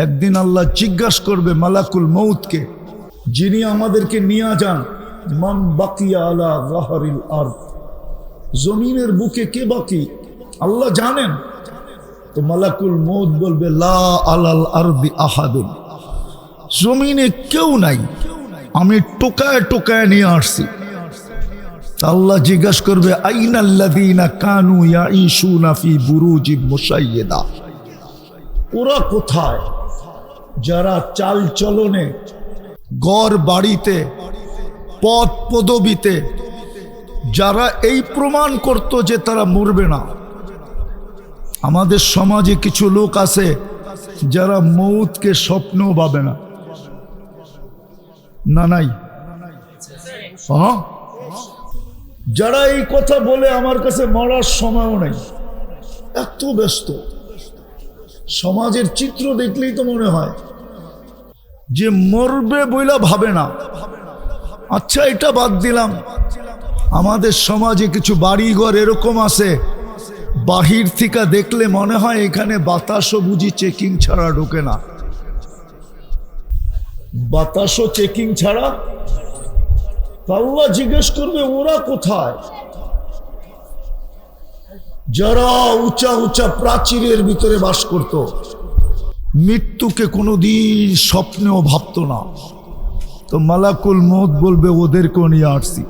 একদিন আল্লাহ জিজ্ঞাসা করবে মালাকুল মউতকে, যিনি আমাদেরকে নিয়ে যান, মান বাকিয়া আলা যাহরিল আরদ, জমিনের বুকে কে বাকি? আল্লাহ জানেন। তো মালাকুল মউত বলবে লা আলাল আরদি আহাদুন, জমিনে কেউ নাই, আমি টোকায় টোকায় নিয়ে আসছি। আল্লাহ জিজ্ঞাসা করবে আইনাল্লাযীনা কানু ইয়াঈশুনা ফি বুরুজিন মুশাইয়্যিদা, ওরা কোথায় যারা চাল চলনে, গড় বাড়িতে, পদ পদবিতে যারা এই প্রমাণ করত যে তারা মরবে না। আমাদের সমাজে কিছু লোক আছে যারা মৌতকে স্বপ্ন ভাবে না। না নাই? হ্যাঁ, যারা এই কথা বলে আমার কাছে মরার সময়ও নেই, এত ব্যস্ত। সমাজের চিত্র দেখলেই তো মনে হয় যে মরবে বইলা ভাবে না। আচ্ছা, এটা বাদ দিলাম, আমাদের সমাজে কিছু বাড়িঘর এরকম আছে, বাহির থেকে দেখলে মনে হয় এখানে বাতাসও বুঝি চেকিং ছাড়া ঢোকে না। বাতাসও চেকিং ছাড়া। আল্লাহ জিজ্ঞেস করবে ওরা কোথায় যারা উঁচা উঁচা প্রাচীরের ভিতরে বাস করত, মৃত্যুকে কোনোদিন স্বপ্নেও ভাবতো না। তো মালাকুল মউত বলবে ওদেরকেও নিয়ে আসছি,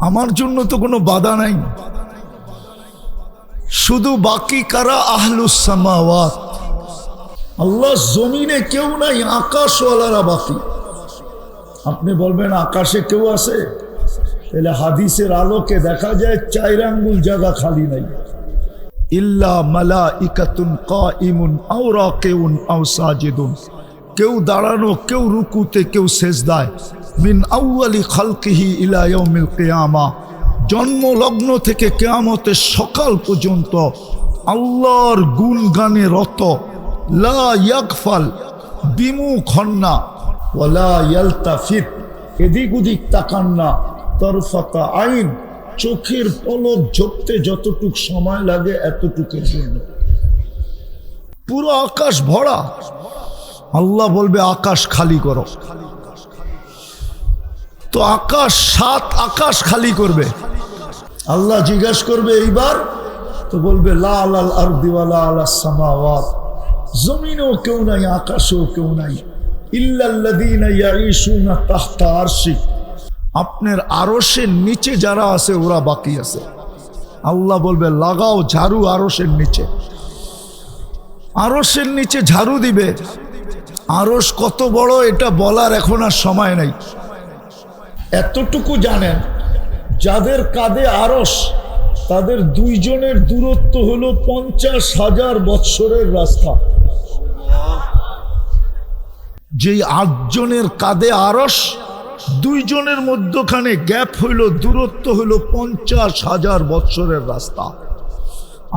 আমার জন্য তো কোনো বাধা নাই। শুধু বাকি কারা? আহলুস সামাওয়াত। আল্লাহ জমিনে কেউ নাই, আকাশওয়ালারা বাকি। আপনি বলবেন আকাশে কেউ আছে? তাহলে হাদিসের আলোকে দেখা যায় 4 আঙ্গুল জায়গা খালি নাই। ইল্লা মালাইকাতুন কাইমুন আও রাকিউন আও সাজিদুন, কেউ দাঁড়ানো, কেউ রুকুতে, কেউ সেজদায়। মিন আউয়ালি খালকিহি ইলা ইয়াউমিল কিয়ামা, জন্ম লগ্ন থেকে কিয়ামতের সকাল পর্যন্ত আল্লাহর গুণগানে রত। লা ইয়াগফাল, বিমুখ হন না। ওয়ালা ইয়ালতাফিত, এদিক ওদিক তাকান না। তরফাতা আইন, চোখের পলক ঝরতে যতটুক সময় লাগে এতটুকের জন্য। পুরো আকাশ ভরা। আল্লাহ বলবে আকাশ খালি করো। তো আকাশ, 7 আকাশ খালি করবে। আল্লাহ জিজ্ঞাসা করবে এইবার, তো বলবে লা আলাল আরদি ওয়ালা আলাস সামাওয়াত, জমিনেও কেউ নাই, আকাশেও কেউ নাই। ইল্লাল্লাযীনা ইয়াঈশুনা তাহতা আরশি, আপনার আরশের নিচে যারা আছে ওরা বাকি আছে। আল্লাহ বলবে লাগাও ঝাড়ু আরশের নিচে। আরশের নিচে ঝাড়ু দিবে। আরশ কত বড় এটা বলার এখন আর সময় নাই। এতটুকু জানেন, যাদের কাঁধে আরশ তাদের 2 জনের দূরত্ব হলো 50,000 বৎসরের রাস্তা। যেই 8 জনের কাঁধে আরশ, 2 জনের মধ্যখানে গ্যাপ হইল, দূরত্ব হইল 50,000 বৎসরের রাস্তা।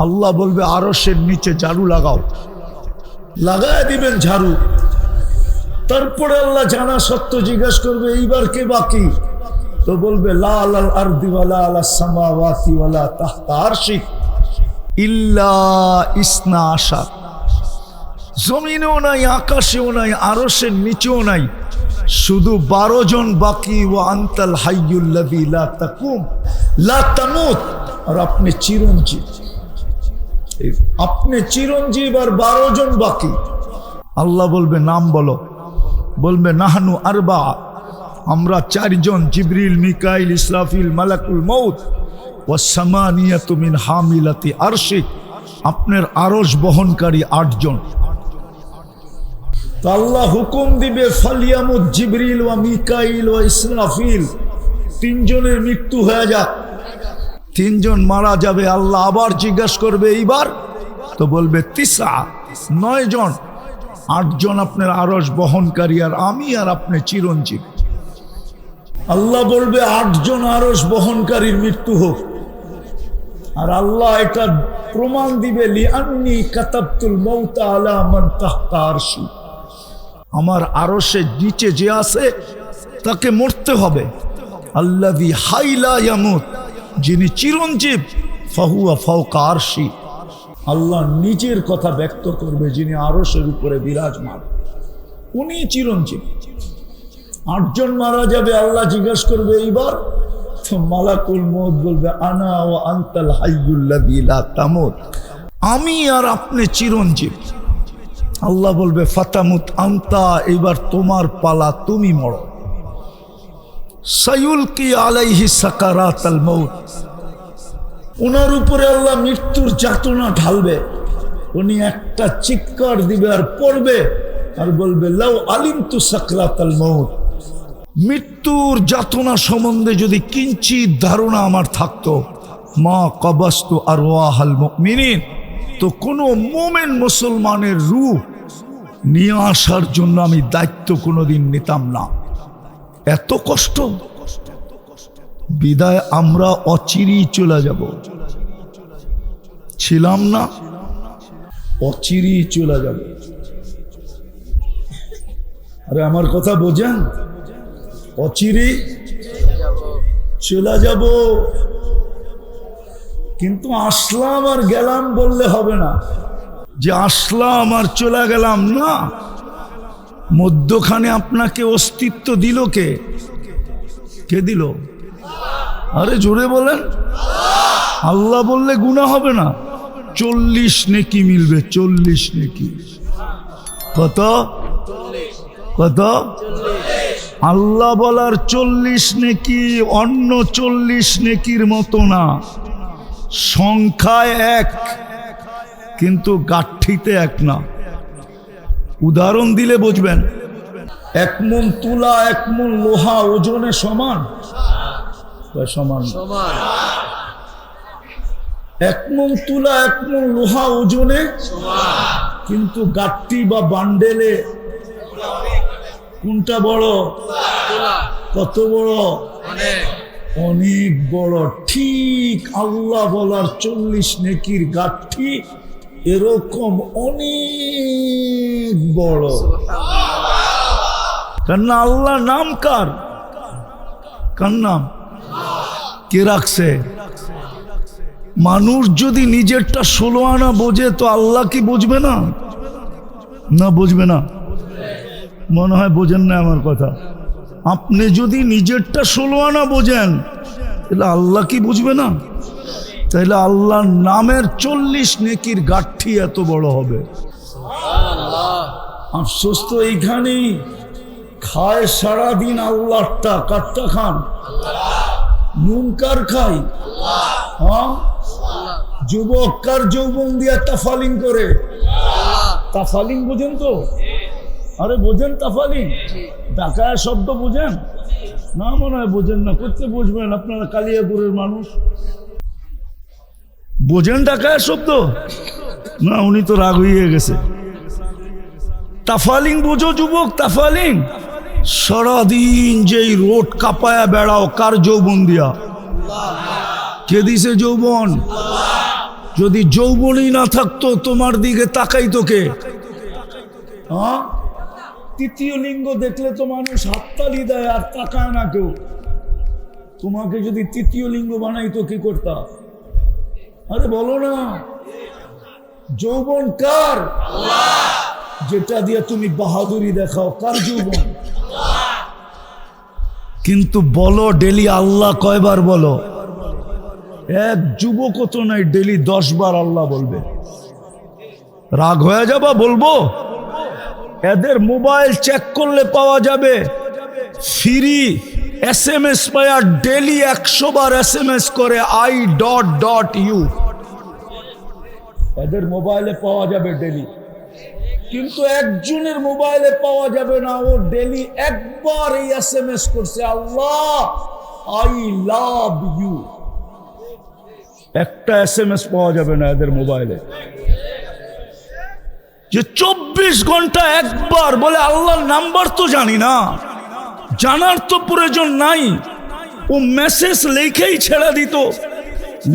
আল্লাহ বলবে আরশের নিচে ঝাড়ু লাগাও। লাগায় দিবেন ঝাড়ু। তারপরে আল্লাহ জানা সত্য জিজ্ঞাসা করবে এইবার কে বাকি? তো বলবে লা আলাল আরদি ওয়ালা আলাস সামাওয়াতি ওয়ালা তাহতা আরশি ইল্লা ইসনা আশার, জমিনেও নাই, আকাশেও নাই, আরশের নিচেও নাই, শুধু 12 জন বাকি। ওয়া আনতাল হাইয়ুল্লাযী লা তাকুম লা তামুত, আর আপনি চিরঞ্জীব। আপনি চিরঞ্জীব আর 12 জন বাকি। আল্লাহ বলবে নাম বলো। বলবে নাহনু আরবা, আমরা 4 জন, জিবরিল, মিকাইল, ইসরাফিল, মালাকুল মউত, ওয়াস সামানিয়াতু মিন হামিলাতি আরশিক, আপনার আরশ বহনকারী 8 জন। তো আল্লাহ হুকুম দিবে ফালিয়ামুত জিবরিল ওয়া মিকাইল ওয়া ইসরাফিল, 3 জনের মৃত্যু হয়ে যাক। 3 জন মারা যাবে। আল্লাহ আবার জিজ্ঞাসা করবে এইবার, তো বলবে 9 জন। 8 জন আপনার আরশ বহনকারী, আর আমি আর আপনি চিরঞ্জীব। আল্লাহ বলবে 8 জন আরশ বহনকারীর মৃত্যু হোক। আর আল্লাহ এটা প্রমাণ দিবে লিআন্নী কাতাবতুল মাউতা আলা মান তাহতা আরশি, আমার আরশের নিচে যে আছে তাকে মরতে হবে। আল্লাযী হাইলা ইয়ামুত, যিনি চিরঞ্জীব, ফাহুয়া ফাওকা আরশি, আল্লাহ নিজের কথা ব্যক্ত করবে, যিনি আরশের উপরে বিরাজমান, উনি চিরঞ্জীব। 8 জন মারা যাবে, আল্লাহ জিজ্ঞাসা করবে এইবার, তো মালাকুল মউত বলবে আনা ওয়া আনতাল হাইয়ুল্লাযী লা তামুত, আমি আর আপনি চিরঞ্জীব। আল্লাহ বলবে ফাতামুত আনতা, এবার তোমার পালা, তুমি মরো। সায়ুলকি আলাইহি সাকারাতাল মউত, ওনার উপরে আল্লাহ মৃত্যুর যাতনা ঢালবে। উনি একটা চিৎকার দিবে আর পড়বে আর বলবে লাউ আলিমতু সাকরাতাল মউত, মৃত্যুর যাতনা সম্বন্ধে যদি কিঞ্চিত ধারণা আমার থাকতো, মা কবাস্তু আরওয়াহাল মুমিনিন, তো কোনো মুমিন মুসলমানের রূহ নিয়ে আসার জন্য আমি দায়িত্ব কোনোদিন নিতাম না। এত কষ্ট, বিদায় আমরা অচিরেই চলে যাব, ছিলাম না, অচিরেই চলে যাব। আরে আমার কথা বোঝেন, অচিরেই চলে যাব। কিন্তু আসলাম আর গেলাম বললে হবে না, যে আসলাম আর চলে গেলাম না। মধ্যখানে আপনাকে অস্তিত্ব দিল কে? কে দিল? আরে জোরে বলেন। আল্লাহ বললে গুনাহ হবে না, 40 নেকি মিলবে, 40 নেকি। কত কত? আল্লাহ বলার 40 নেকি অন্য 40 নেকির মতো না, সংখ্যায় এক কিন্তু গাঠিতে এক না। উদাহরণ দিলে বুঝবেন। 1 মণ তুলা 1 মণ লোহা ওজনে সমান? সমান। 1 মণ তুলা 1 মণ লোহা ওজনে সমান, কিন্তু গাঠি বা বান্ডেলে কোনটা বড়? কত বড়? অনেক বড়। ঠিক আল্লাহ বলার 40 নেকির গাঠি এরকম অনেক বড়। কারণ আল্লাহ নাম কার? কার নাম? কে রাখছে? মানুষ যদি নিজেরটা 16 আনা বোঝে তো আল্লাহ কি বুঝবে না? না বুঝবে না? মনে হয় বোঝেন না আমার কথা। আপনি যদি নিজেরটা 16 আনা বোঝেন তাহলে আল্লাহ কি বুঝবে না? তাহলে আল্লাহর নামের 40 নেকির গাঠি এত বড় হবে। আফসোস তো এইখানেই, খায় সারাদিন আল্লাহটা, কারটা খান? নুন কার খাই? হ্যাঁ, যুবক কার যৌবন দিয়া তাফালিং করে? তাফালিং বোঝেন তো? আরে বোঝেন তাফালিং? ডাকায় শব্দ বোঝেন না? মনে হয় বোঝেন না, করতে বুঝবেন আপনারা, কালিয়াপুরের মানুষ। বোঝেন ডাকায় শব্দ না? উনি তো রাগ হয়ে গেছে। তাফালিং বোঝো যুবক? তাফালিং সারাদিন যেই রোড কাপায়া বেড়াও, কার যৌবন দিয়া? কে দিছে যৌবন? যদি যৌবনই না থাকতো তোমার দিকে তাকাইতো কে? হ্যাঁ, তৃতীয় লিঙ্গ দেখলে তো মানুষ হাততালি দেয় আর তাকায় না কেউ। তোমাকে যদি তৃতীয় লিঙ্গ বানাইতো কি করতা? আরে বলো না। যৌবন কার? যেটা দিয়ে তুমি বাহাদুরি দেখাও, কার যৌবন? কিন্তু বলো ডেলি আল্লাহ কয়বার বলো? এক যুবকও তো নাই, ডেলি 10 বার আল্লাহ বলবে। রাগ হয়ে যাবা? বলবো। এদের মোবাইল চেক করলে পাওয়া যাবে ফ্রি SMS পায়া, ডেলি 100 বার SMS করে I.U। এদের মোবাইলে পাওয়া যাবে ডেলি, কিন্তু একজনের মোবাইলে পাওয়া যাবে না। ও ডেলি একবার এই SMS করছে, আল্লাহ I love you। একটা SMS পাওয়া যাবে না এদের মোবাইলে। যে 24 ঘন্টা একবার বলে আল্লাহর নাম্বার তো জানি না, জানার তো প্রয়োজন নাই। ও মেসেজ লেখাই ছেড়ে দিত,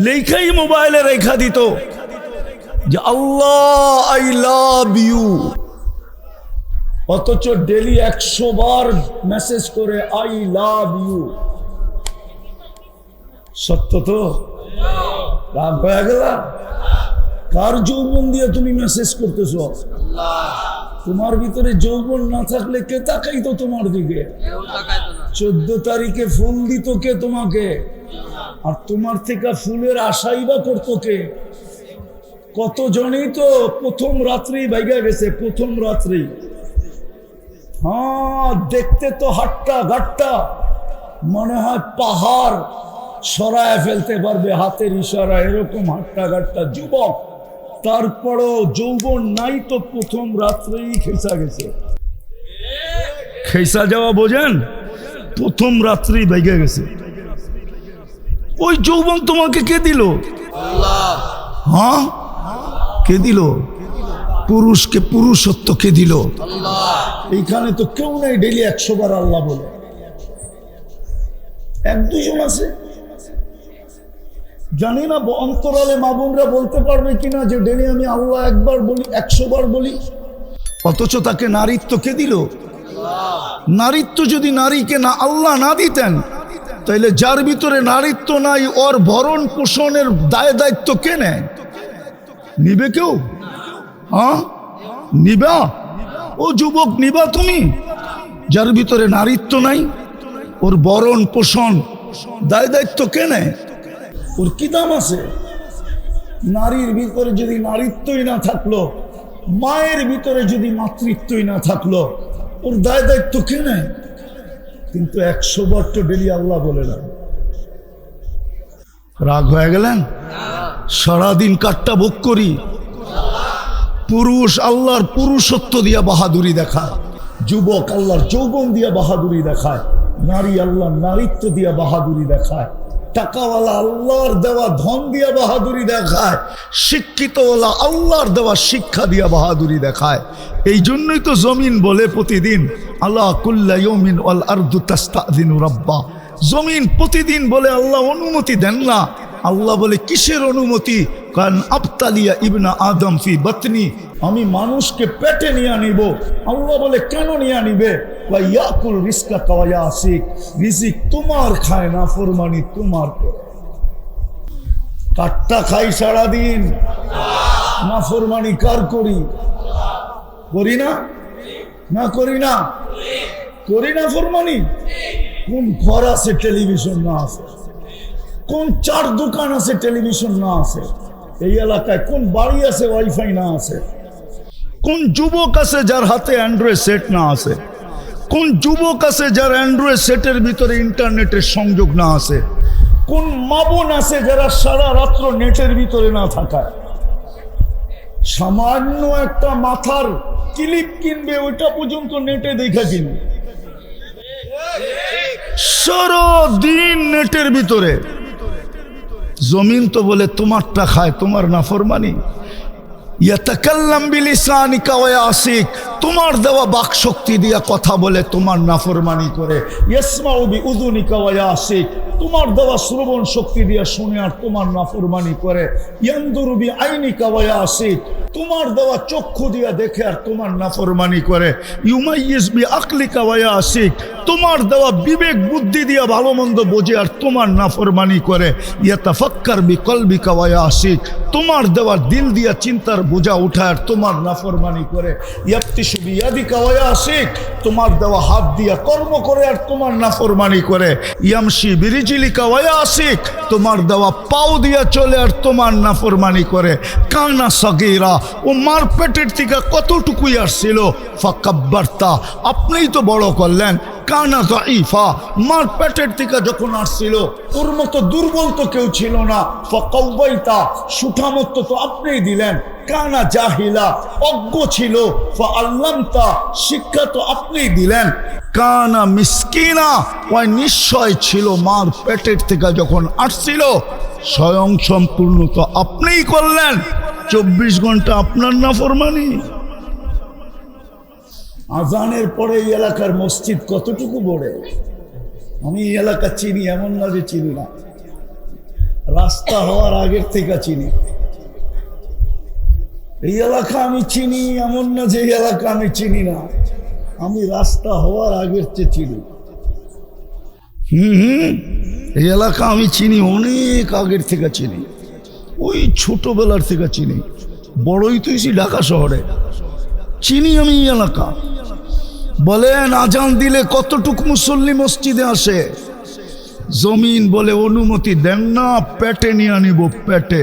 লেখাই মোবাইলে রেখা দিত যে আল্লাহ আই লাভ ইউ। অথচ ডেলি 100 বার মেসেজ করে আই লাভ ইউ। সত্য তো? রাগ হয়ে গেল? কার যৌবন দিয়ে তুমি মেসেজ করতেছো? তোমার ভিতরে যৌবন না থাকলে কে তাকাইতো তোমার দিকে? 14 তারিখে ফুল দিত কে তোমাকে? আর তোমার থেকে ফুলের আশাই বা করতো কে? কতজনই তো প্রথম রাত্রি বাইগা গেছে, প্রথম রাত্রি। হ্যাঁ, দেখতে তো হাট্টা ঘাটটা মনে হয় পাহাড় সরায় ফেলতে পারবে হাতের ইশারা, এরকম হাট্টা ঘাটটা যুবক। তারপরও যৌবন নাই তো প্রথম রাত্রেই খেসা গেছে। খেসা যাওয়া বোঝেন? প্রথম রাত্রেই বাইগা গেছে। ওই যৌবন তোমাকে কে দিল? হ্যাঁ, কে দিল? পুরুষকে পুরুষত্ব কে দিল? এইখানে তো কেউ নাই ডেইলি 100 বার আল্লাহ বলে। 1-2 আছে, জানি না অন্তরালে মা বোনরা বলতে পারবে কিনা যে ডেলি আমি আল্লাহ একবার বলি, 100 বার বলি। অথচ তাকে নারীত্ব কে দিল? নারীত্ব যদি নারীকে না আল্লাহ না দিতেন, তাইলে যার ভিতরে নারীত্ব নাই ওর ভরণ পোষণের দায় দায়িত্ব কে নেয়? নিবে কেউ? হ্যাঁ, নিবা? ও যুবক, নিবা তুমি? যার ভিতরে নারীত্ব নাই ওর ভরণ পোষণ দায় দায়িত্ব কে নেয়? ওর কি দাম আছে? নারীর ভিতরে যদি নারীত্বই না থাকলো, মায়ের ভিতরে যদি মাতৃত্বই না থাকলো, ওর দায় দায়িত্ব কে নেয়? কিন্তু 100 বার তো ডেলি আল্লাহ বলে না। রাগ হয়ে গেলেন? সারাদিন কাটটা ভোগ করি। পুরুষ আল্লাহর পুরুষত্ব দিয়া বাহাদুরি দেখায়, যুবক আল্লাহর যৌবন দিয়া বাহাদুরি দেখায়, নারী আল্লাহর নারীত্ব দিয়া বাহাদুরি দেখায়, টাকাওয়ালা আল্লাহর দেওয়া ধন দিয়া বাহাদুরি দেখায়, শিক্ষিতওয়ালা আল্লাহর দেওয়া শিক্ষা দিয়া বাহাদুরি দেখায়। এই জন্যই তো জমিন বলে প্রতিদিন আল্লাহ কুল্লা ইয়াউমিন ওয়াল আরদু তাস্তাযিনু রাব্বা। জমিন প্রতিদিন বলে আল্লাহ অনুমতি দেন না। আল্লাহ বলে কিসের অনুমতি? কারণ আবতালিয়া ইবনা আদম ফি বাতনি, আমি মানুষকে পেটে নিয়ে নিব। আল্লাহ বলে কেন নিয়ে নিবে? ওয়া ইয়াকুল রিজকা ওয়া ইয়াসিক, রিজিক তোমার খায় না ফরমানি তোমার করে। কাটটা খাই সারাদিন, না ফরমানি কার করি? করি না? না করি না? করি না ফরমানি? কোন ঘর আছে টেলিভিশন না আছে? কোন 4 দোকান আছে টেলিভিশন না আছে? এই এলাকায় কোন বাড়ি আছে ওয়াইফাই না আছে? কোন যুবক আছে যার হাতে অ্যান্ড্রয়েড সেট না আছে? কোন যুবক আছে যার অ্যান্ড্রয়েড সেটের ভিতরে ইন্টারনেটের সংযোগ না আছে? কোন মা বোন আছে যারা সারা রাত্র নেটের ভিতরে না থাকায়? সামান্য একটা মাথার ক্লিপ কিনবে, ওইটা পর্যন্ত নেটে দেখা কিনবে। সারাদিন নেটের ভিতরে। জমিন তো বলে তোমারটা খায়, তোমার নাফরমানি। ইয়াতাকাল্লাম বিলিসানিকা ওয়া ইয়াসিক, তোমার দেওয়া বাক শক্তি দিয়া কথা বলে তোমার নাফরমানি করে। ইয়াসমাউ বিউযুনিকা ওয়া ইয়াসিক, তোমার দেওয়া শ্রবণ শক্তি দিয়া শুনে আর তোমার নাফরমানি করে। ইয়ানদুরু বিআইনিকা ওয়া ইয়াসিক, তোমার দেওয়া চক্ষু দিয়া দেখে আর তোমার নাফরমানি করে। ইউমাইয়িজ বিআকলিকা ওয়া ইয়াসিক, তোমার দেওয়া বিবেক বুদ্ধি দিয়া ভালো মন্দ বোঝে আর তোমার নাফরমানি করে। ইয়াতাফাক্কার বিকলবিকা ওয়া ইয়াসিক, তোমার দেওয়া দিল দিয়া চিন্তার বোঝা উঠায় আর তোমার নাফরমানি করে। ইয়াফতিশু বিয়াদিকা ওয়া ইয়াসিক, তোমার দেওয়া হাত দিয়া কর্ম করে আর তোমার নাফরমানি করে। ইয়ামশি বিরিজিলিকা ওয়া ইয়াসিক, তোমার দেওয়া পাও দিয়া চলে আর তোমার নাফরমানি করে। কানা সগীরা, ও মার পেটের থেকে কতটুকুই আসছিল। ফাকাব্বারতা, আপনিই তো বড় করলেন। কানা দাঈফা, মার পেটের থেকে যখন আসছিল ওর মতো দুর্বল তো কেউ ছিল না। ফাকাওয়াইতা, সুঠামত্ব তো আপনিই দিলেন। কানা জাহিলা, অজ্ঞ ছিল। ফাআল্লামতা, শিক্ষা তো আপনিই দিলেন। কানা মিসকিনা, ওই নিশ্চয় ছিল মার পেটের থেকে যখন আসছিল। স্বয়ং সম্পূর্ণ তো আপনিই করলেন। 24 ঘন্টা আপনার নাফরমানি। আজানের পরে এই এলাকার মসজিদ কতটুকু বড়ে? আমি এই এলাকা চিনি, এমন না যে চিনি না। রাস্তা হওয়ার আগের থেকে চিনি। এই এলাকা আমি চিনি, এমন না যে এই এলাকা আমি চিনি না। আমি রাস্তা হওয়ার আগের চেয়ে চিনি। এই এলাকা আমি চিনি, অনেক আগের থেকে চিনি। ওই ছোটবেলার থেকে চিনি, বড়ই তো এসি ঢাকা শহরে, চিনি আমি এই এলাকা। বলেন আজান দিলে কতটুকু মুসল্লি মসজিদে আসে? জমিন বলে অনুমতি দেন না, পেটে নিয়ে নিব, পেটে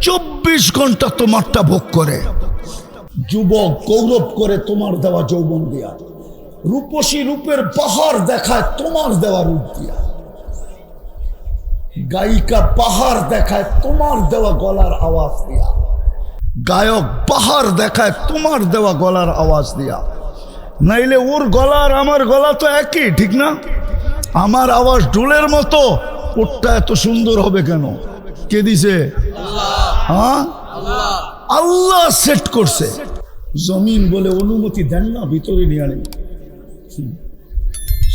24 ঘন্টা তোমারটা ভোগ করে। যুবক গৌরব করে তোমার দেওয়া যৌবন দিয়া, রূপসী রূপের পাহাড় দেখায় তোমার দেওয়া রূপ দিয়া, গায়িকা পাহাড় দেখায় তোমার দেওয়া গলার আওয়াজ দিয়া, গায়ক পাহাড় দেখায় তোমার দেওয়া গলার আওয়াজ দিয়া। নাইলে ওর গলা আর আমার গলা তো একই, ঠিক না? আমার আওয়াজ ঢোলের মতো, ওরটা এত সুন্দর হবে কেন? কে দিছে? হ্যাঁ, আল্লাহ সেট করছে। জমিন বলে অনুমতি দেন না, ভিতরে নিয়ে আনেন।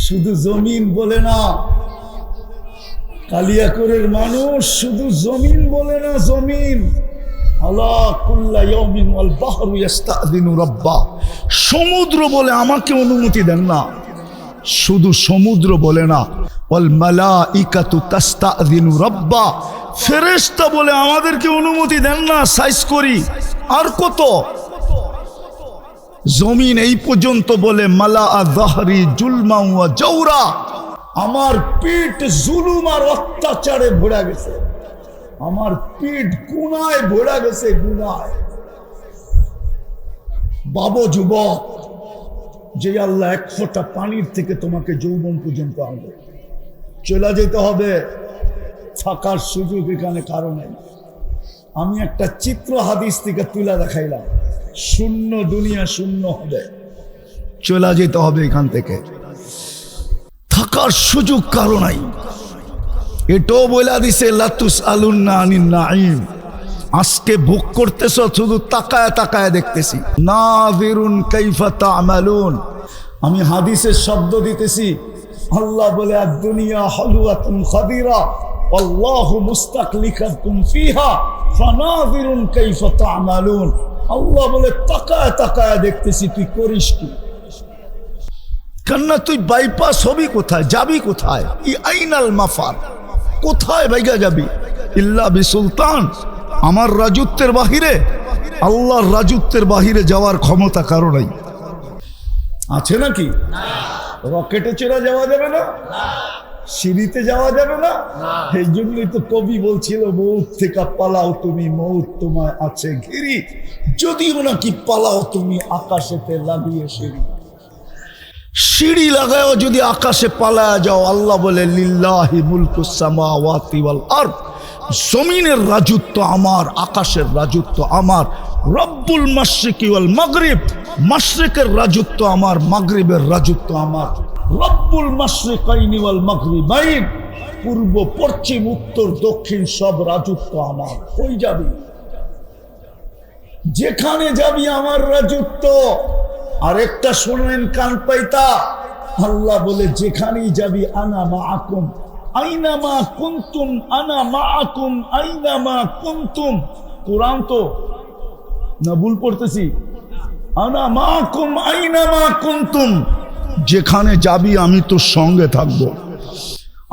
শুধু জমিন বলে না, কালিয়াকৈরের মানুষ শুধু জমিন বলে না, জমিন সমুদ্র বলে আমাকে অনুমতি দেন না। শুধু সমুদ্র বলে না, ফেরেশতা বলে আমাদেরকে অনুমতি দেন না, সাইজ করি। আর কত? জমিন এই পর্যন্ত বলে মালা আযহরি জুলমা ওয়া জাওরা, আমার পিঠ জুলুম আর অত্যাচারে ভরে গেছে, আমার পিঠ গুনায় ভরে গেছে, গুনায়। বাবু যুবক, যে আল্লাহ এক ফোঁটা পানির থেকে তোমাকে যৌবন পর্যন্ত আনবে, চলে যেতে হবে, থাকার সুযোগ এখানে কারো নেই। আমি একটা চিত্র হাদিস থেকে তুলে দেখাইলাম, শূন্য দুনিয়া শূন্য হবে, চলে যেতে হবে এখান থেকে, থাকার সুযোগ কারো নাই। এটাও বলে দিছে লাতুস আলুন্না আনিন নাঈম, আজকে ভোগ করতেছ, শুধু তাকায় তাকায় দেখতেছি। নাযিরুন কাইফা তা'মালুন, আমি হাদিসের শব্দ দিতেছি। আল্লাহ বলে আদ-দুনিয়া হালওয়াতুন খাদিরা আল্লাহু মুস্তাকলিকাকুম ফিহা ফানাযিরুন কাইফা তা'মালুন। আল্লাহ বলে তাকায় তাকায় দেখতেছি, তুই করিস কি? কেননা তুই বাইপাস হবি কোথায়, যাবি কোথায়? ই আইনাল মাফার, কোথায় ভাইগা যাবি? ইল্লা বিসুলতান, আমার রাজত্বের বাহিরে, আল্লাহর রাজত্বের বাহিরে যাওয়ার ক্ষমতা কারো নাই। আছে নাকি? রকেটে চড়ে যাওয়া যাবে না, সিঁড়িতে যাওয়া যাবে না। এই জন্যই তো কবি বলছিল, মৌত থেকে পালাও তুমি, মৌত তোমায় আছে ঘিরি, যদিও নাকি পালাও তুমি আকাশেতে লাগিয়ে সিঁড়ি। সিঁড়ি লাগাও যদি আকাশে পালায়া যাও, আল্লাহ বলে লিল্লাহি মুলকুস সামাওয়াতি ওয়াল আরদ, জমিনের রাজত্ব আমার, আকাশের রাজত্ব আমার। রব্বুল মাশরিকি ওয়াল মাগরিব, মাশরিকের রাজত্ব আমার, মাগরিবের রাজত্ব আমার। রব্বুল মাশরিকাইনি ওয়াল মাগরিবাইন, পূর্ব পশ্চিম উত্তর দক্ষিণ সব রাজত্ব আমার। কই যাবি? যেখানে যাবি আমার রাজত্ব। আরেকটা শোনেন কান পাইতা, আল্লাহ বলে যেখানেই যাবি আনা মাআকুম আইনামা কুনতুম, আনা মাআকুম আইনামা কুনতুম। কোরআন তো না ভুল পড়তেছি? আনা মাআকুম আইনামা কুনতুম, যেখানে যাবি আমি তোর সঙ্গে থাকব।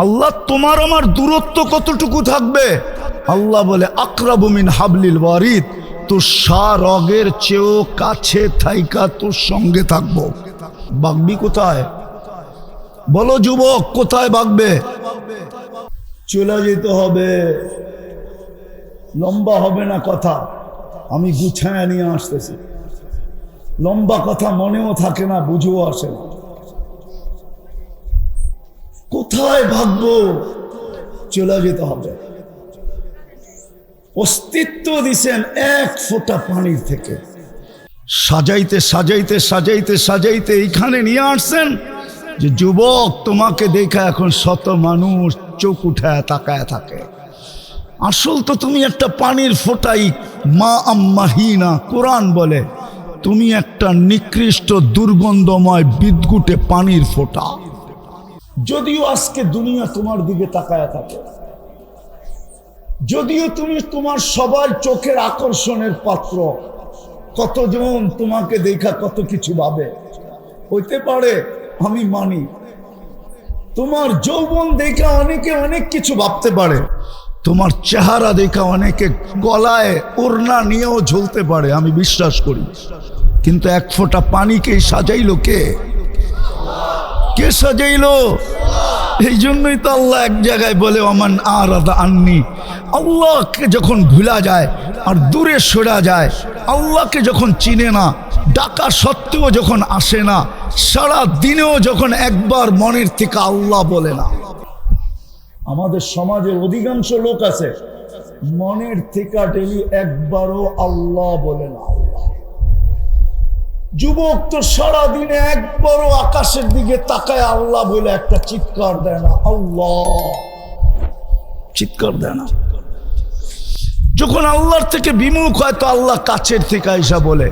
আল্লাহ তোমার আমার দূরত্ব কতটুকু থাকবে? আল্লাহ বলে আকরাবু মিন হাবলিল ওয়ারিদ, তোর সারগের চেয়েও কাছে থাইকা তোর সঙ্গে থাকবো। বাগবি কোথায়? বলো যুবক, কোথায় বাগবে? চলে যেতে হবে। লম্বা হবে না কথা, আমি গুছায় নিয়ে আসতেছি। লম্বা কথা মনেও থাকে না, বুঝেও আসে না। কোথায় ভাগবো? চলে যেতে হবে। অস্তিত্ব দিছেন এক ফোঁটা পানির থেকে, সাজাইতে সাজাইতে সাজাইতে সাজাইতে এইখানে নিয়ে আসছেন যে যুবক, তোমাকে দেখা এখন শত মানুষ চোখ উঠায় তাকায় থাকে। আসল তো তুমি একটা পানির ফোঁটাই। মা আম্মাহিনা, কোরআন বলে তুমি একটা নিকৃষ্ট দুর্গন্ধময় বিদঘুটে পানির ফোঁটা। যদিও আজকে দুনিয়া তোমার দিকে তাকায় থাকে, যদিও তুমি তোমার সবার চোখের আকর্ষণের পাত্র, কতজন তোমাকে দেখা কত কিছু ভাবে, হইতে পারে আমি মানি। তোমার যৌবন দেখা অনেকে অনেক কিছু ভাবতে পারে, তোমার চেহারা দেখা অনেকে গলায় ওড়না নিয়েও ঝুলতে পারে, আমি বিশ্বাস করি, কিন্তু এক ফোঁটা পানিকে সাজাইলো কে? কে সাজাইলো? এই জন্যই তো আল্লাহ এক জায়গায় বলে ওমান আরাদা আন্নি, আল্লাহকে যখন ভুলা যায় আর দূরে সরা যায়, আল্লাহকে যখন চিনে না, ডাকা সত্ত্বেও যখন আসে না, সারা দিনেও যখন একবার মনের থেকে আল্লাহ বলে না। আমাদের সমাজের অধিকাংশ লোক আছে মনের থেকে ডেলি একবারও আল্লাহ বলে না। যুবক তো সারা দিনে একবারও আকাশের দিকে তাকায় আল্লাহ বলে একটা চিৎকার দেয় না, আল্লাহ চিৎকার দেয় না। যখন আল্লাহর থেকে বিমুখ হয় তো আল্লাহ কাছের থেকে আইসা বলে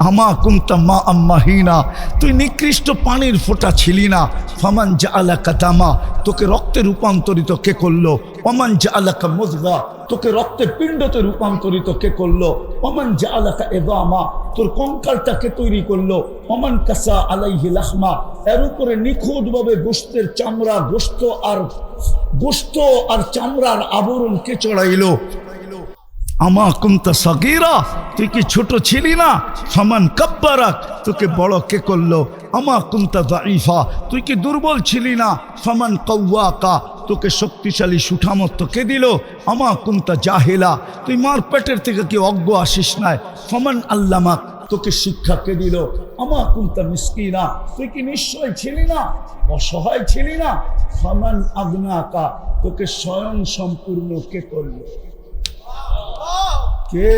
আমা কুনতা মা আম্মাহিনা, তুই নিকৃষ্ট পানির ফোঁটা ছিলি না। ফামান জাআলাকা দামা, তোকে রক্তে রূপান্তরিত কে করলো? ওমান জাআলাকা মুযগা, তোকে রক্তের পিণ্ডতে রূপান্তরিত কে করলো? ওমান জাআলাকা ইযামা, তোর কঙ্কালটাকে তৈরি করলো। ওমান কাসা আলাইহি লাহমা, এর উপরে নিখুঁতভাবে গোশতের চামড়া, গোশত আর চামড়ার আবরণ কে চড়াইলো? আমা কুনতা সাগীরা, তুই কি ছোট ছিলি না? ফামান কাব্বারাক, তোকে বড় কে করলো? আমা কুনতা দাঈফা, তুই কি দুর্বল ছিলি না? ফামান কাওয়াকা, তোকে শক্তিশালী সুঠামত্ব কে দিল? আমা কুনতা জাহিলা, তুই মার পেটের থেকে কি অজ্ঞ আসিস নাই? ফামান আল্লামাক, তোকে শিক্ষা কে দিল? আমা কুনতা মিসকিনা, তুই কি নিশ্চয় ছিলি না, অসহায় ছিলি না? ফামান আগনাকা, তোকে স্বয়ং সম্পূর্ণ কে করলো? কে?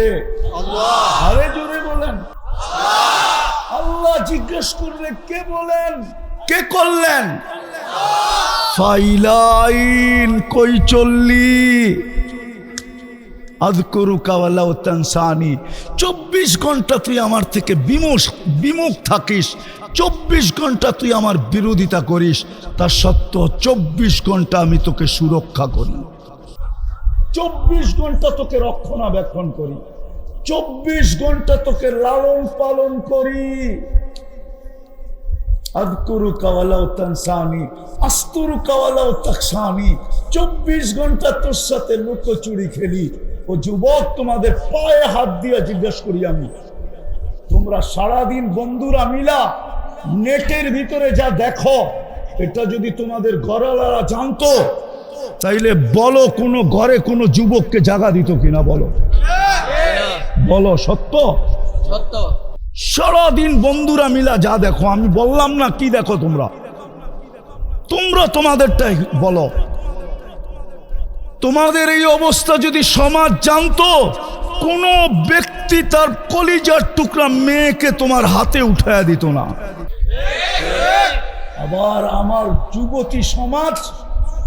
আল্লাহ। আরে জোরে বলেন আল্লাহ। জিজ্ঞেস করলে কে বলেন? কে করলেন? ফাইলাইন কই চললি? আযকুরুকা ওয়ালাউ তানসানি, 24 ঘন্টা তুই আমার থেকে বিমুখ থাকিস, 24 ঘন্টা তুই আমার বিরোধিতা করিস, তার সত্ত্বেও 24 ঘন্টা আমি তোকে সুরক্ষা করি, 24 ঘন্টা তোকে রক্ষণাবেক্ষণ করি, 24 ঘন্টা তোকে লালন পালন করি। আযকুরুকা ওয়ালাউ তানসানি আস্তুরুকা ওয়ালাউ তাকসানি, 24 ঘন্টা তোর সাথে লুকোচুরি খেলি। ও যুবক, তোমাদের পায়ে হাত দিয়ে জিজ্ঞেস করি আমি, তোমরা সারাদিন বন্ধুরা মিলা নেটের ভিতরে যা দেখো, এটা যদি তোমাদের ঘরওয়ালারা জানতো তাইলে বলো কোনো ঘরে কোনো যুবককে জায়গা দিত কিনা? বলো বলো, সত্য সত্য। সারাদিন বন্ধুরা মিলা যা দেখো, আমি বললাম না কি দেখো তোমরা তোমাদেরটাই বলো। তোমাদের এই অবস্থা যদি সমাজ জানতো, কোন ব্যক্তি তার কলিজার টুকরা মেয়েকে তোমার হাতে উঠায়া দিত না। আবার আমার যুবতী সমাজ,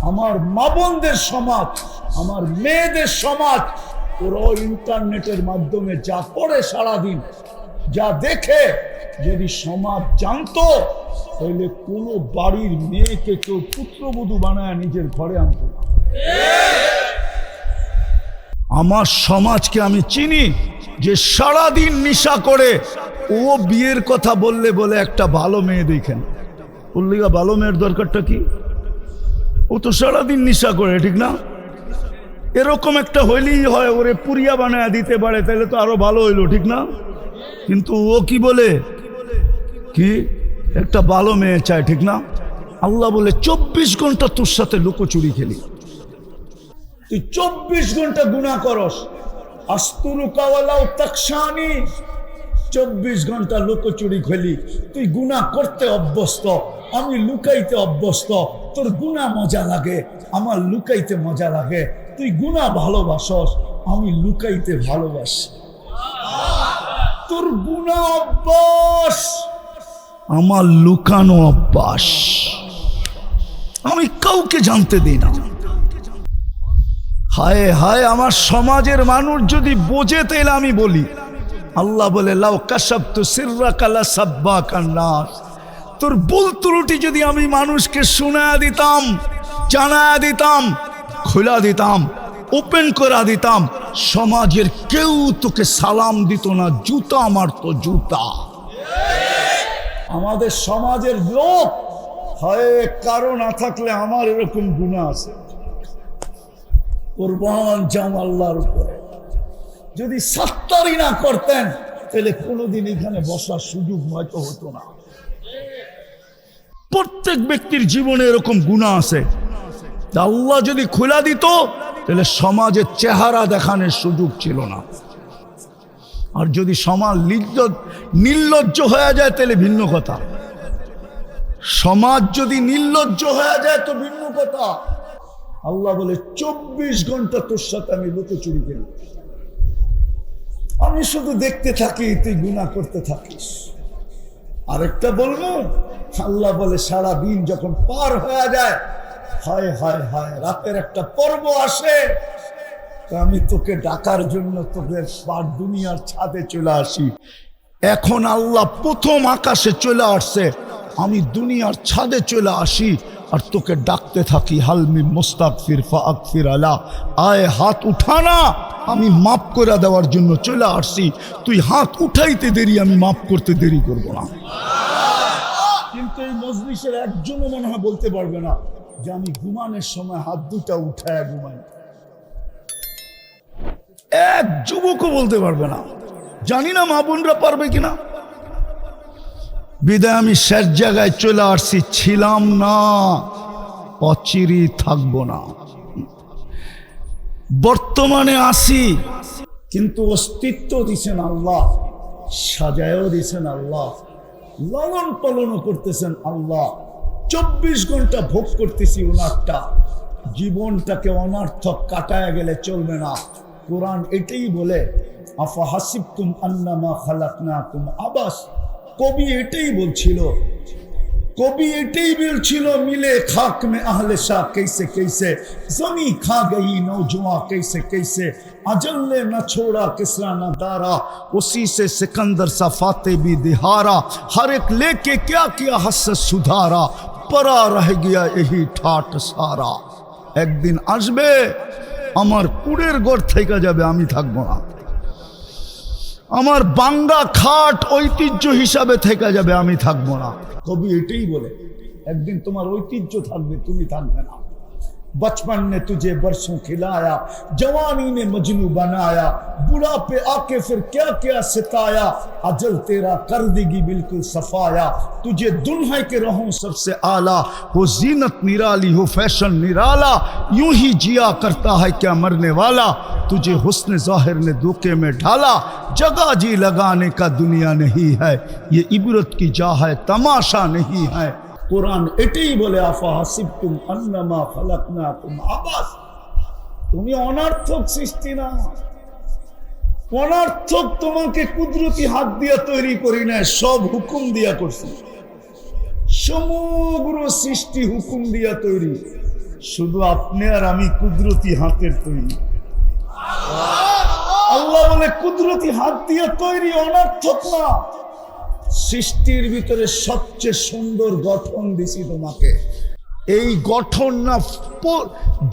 আমার মা বোনদের সমাজ, আমার মেয়েদের সমাজ, ওরাও ইন্টারনেটের মাধ্যমে যা করে সারাদিন, যা দেখে, যদি সমাজ জানতো তাহলে কোনো বাড়ির মেয়েকে কেউ পুত্রবধূ বানায় নিজের ঘরে আনত না। আমার সমাজকে আমি চিনি যে সারাদিন নেশা করে, ও বিয়ের কথা বলে একটা ভালো মেয়ে দেখেন, বললিগা ভালো মেয়ের দরকারটা কি? ও তো সারাদিন নেশা করে, ঠিক না? এরকম একটা হইলেই হয়, ওরে পুরিয়া বানায় দিতে পারে, তাহলে তো আরো ভালো হইলো, ঠিক না? কিন্তু ও কি বলে, কি একটা ভালো মেয়ে চায়, ঠিক না? আল্লাহ বলে 24 ঘন্টা তোর সাথে লুকোচুরি খেলি, তুই 24 ঘন্টা গুনাহ করস। আস্তুরুকা ওয়ালাউ তাকসানি, 24 ঘন্টা লুকোচুরি খেলি, তুই গুনাহ করতে অভ্যস্ত, আমি লুকাইতে অভ্যস্ত। তোর গুনাহ মজা লাগে, আমার লুকাইতে মজা লাগে। তুই গুনাহ ভালোবাসস, আমি লুকাইতে ভালোবাসি। তোর গুনাহ অভ্যাস, আমার লুকানো অভ্যাস। আমি কাউকে জানতে দিই না। হায় হায়, আমার সমাজের মানুষ যদি বোঝে তাইলে আমি বলি, আল্লাহ বলে লাউ কাশাবতু সিররাকা লাসাব্বাকান নাস, তোর ভুল ত্রুটি যদি আমি মানুষকে শোনায়া দিতাম, জানায়া দিতাম, খোলা দিতাম, ওপেন করা দিতাম, সমাজের কেউ তোকে সালাম দিত না, জুতা মারতো, জুতা। আমাদের সমাজের লোক হয় কারো না থাকলে আমার এরকম গুনাহ আছে, কুরবান যাও আল্লাহর উপরে। যদি সাত্তারি না করতেন তাহলে কোনোদিন এখানে বসার সুযোগ হয়তো হতো না। প্রত্যেক ব্যক্তির জীবনে এরকম গুনাহ আছে, আল্লাহ যদি খোলা দিত তাহলে সমাজের চেহারা দেখানোর সুযোগ ছিল না। আর যদি সমাজ নির্লজ্জ হয়ে যায় তাহলে ভিন্ন কথা। সমাজ যদি নির্লজ্জ হয়ে যায় তো ভিন্ন কথা। আল্লাহ বলে 24 ঘন্টা তোর সাথে আমি লুকোচুরি করি, আমি শুধু দেখতে থাকি, তুই গুনাহ করতে থাকিস। আরেকটা বলবো, আল্লাহ বলে সারা দিন যখন পার হয়ে যায়, হায় হায় হায়, রাতের একটা পর্ব আসে, আমি তোকে ডাকার জন্য তোকে দুনিয়ার ছাদে চলে আসি। এখন আল্লাহ প্রথম আকাশে চলে আসছে, আমি দুনিয়ার ছাদে চলে আসি আর তোকে ডাকতে থাকি, হালমি মুস্তাগফির ফাগফির আলা, আয় হাত উঠানা, আমি মাফ করে দেওয়ার জন্য চলে আসছি। তুই হাত উঠাইতে দেরি, আমি মাফ করতে দেরি করব না। কিন্তু এই মজলিসের একজনও মনে হয় বলতে পারবে না যে আমি ঘুমানোর সময় হাত দুটা উঠায় ঘুমাই। এক যুবকও বলতে পারবে না। জানি না মা বোনরা পারবে কিনা। বিদায় আমি শেষ জায়গায় চলে আসছি, ছিলাম না, অচিরি থাকবো না। বর্তমানে আসি, কিন্তু অস্তিত্ব দিছেন আল্লাহ, সাজায়ও দিছেন আল্লাহ, লালন পালনও করতেছেন আল্লাহ। 24 ঘন্টা ভোগ করতেছি ওনারটা। জীবনটাকে অনর্থক কাটায় গেলে চলবে না। কোরআন এটাই বলে, আফা হাসিবতুম আন্নামা খালাকনাকুম আবাস। কবি এটাই বলছিল, মিলে খাক মে আহলে শাহ कैसे कैसे, जमी खा गई नौजवां कैसे कैसे, अजल ने न छोड़ा किसरा न दारा, उसी से सिकंदर सा फाते भी दिहारा, हर एक लेके क्या किया हसरत सुधारा, परा रह गया यही ठाट सारा। একদিন আসবে আমার কুড়ের ঘর থেকে যাবে, আমি থাকবো না। আমার বাঙ্গা খাট ঐতিহ্য হিসাবে থেকে যাবে, আমি থাকবো না। কবি এটাই বলে, একদিন তোমার ঐতিহ্য থাকবে, তুমি থাকবে না। बचपन ने तुझे बरसों खिलाया, जवानी ने मजनू बनाया, बुढ़ापे आके फिर क्या क्या सिताया, अजल तेरा कर देगी बिल्कुल सफाया, तुझे दुल्हन के रहूं सबसे आला, हो जीनत निराली हो फैशन निराला, यूं ही जिया करता है क्या मरने वाला, तुझे हुस्न जाहिर ने धोखे में ढाला, जगह जी लगाने का दुनिया नहीं है, ये इबरत की जा है तमाशा नहीं है। কোরআন এটাই বলে, আফা হাসিবতুম আন্নামা খালাকনাকুম আবাস। তুমি অনর্থক সৃষ্টি না, অনর্থক তোমাকে কুদরতি হাত দিয়া তৈরি করি না, সব হুকুম দিয়া করছি। সমগ্র সৃষ্টি হুকুম দিয়া তৈরি, শুধু আপনি আর আমি কুদরতি হাতের তৈরি। আল্লাহ বলে কুদরতি হাত দিয়া তৈরি, অনর্থক না। সৃষ্টির ভিতরে সবচেয়ে সুন্দর গঠন দিছি তোমাকে। এই গঠন না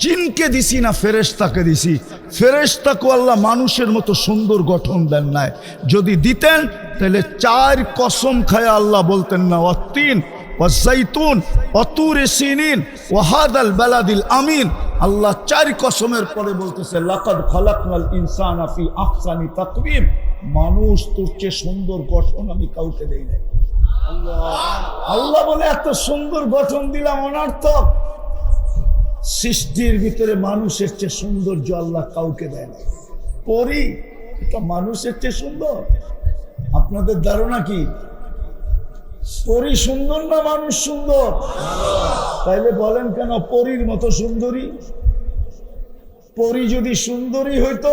জিনকে দিছি না ফেরেশতাকে দিছি। ফেরেশতাকে আল্লাহ মানুষের মতো সুন্দর গঠন দেন নাই। যদি দিতেন তাহলে 4 কসম খায় আল্লাহ বলতেন না, ওয়াত্তিন ওয়াজ্জাইতুন ওয়াতুরে সিনিন ওয়াহাদাল বালাদিল আমিন। আল্লাহ 4 কসমের পরে বলতেছে, লাকাদ খালাকনাল ইনসানা ফি আহসানি তাকওয়িম। মানুষ তোর চেয়ে সুন্দর গঠন আমি কাউকে দেই নাই। আল্লাহ বলে এত সুন্দর গঠন দিলাম, অনর্থক। সৃষ্টির ভিতরে মানুষের চেয়ে সৌন্দর্য আল্লাহ কাউকে দেয় না। পরী এটা মানুষের চেয়ে সুন্দর? আপনাদের ধারণা কি পরী সুন্দর না মানুষ সুন্দর? তাইলে বলেন কেন পরীর মতো সুন্দরী? পরী যদি সুন্দরী হইতো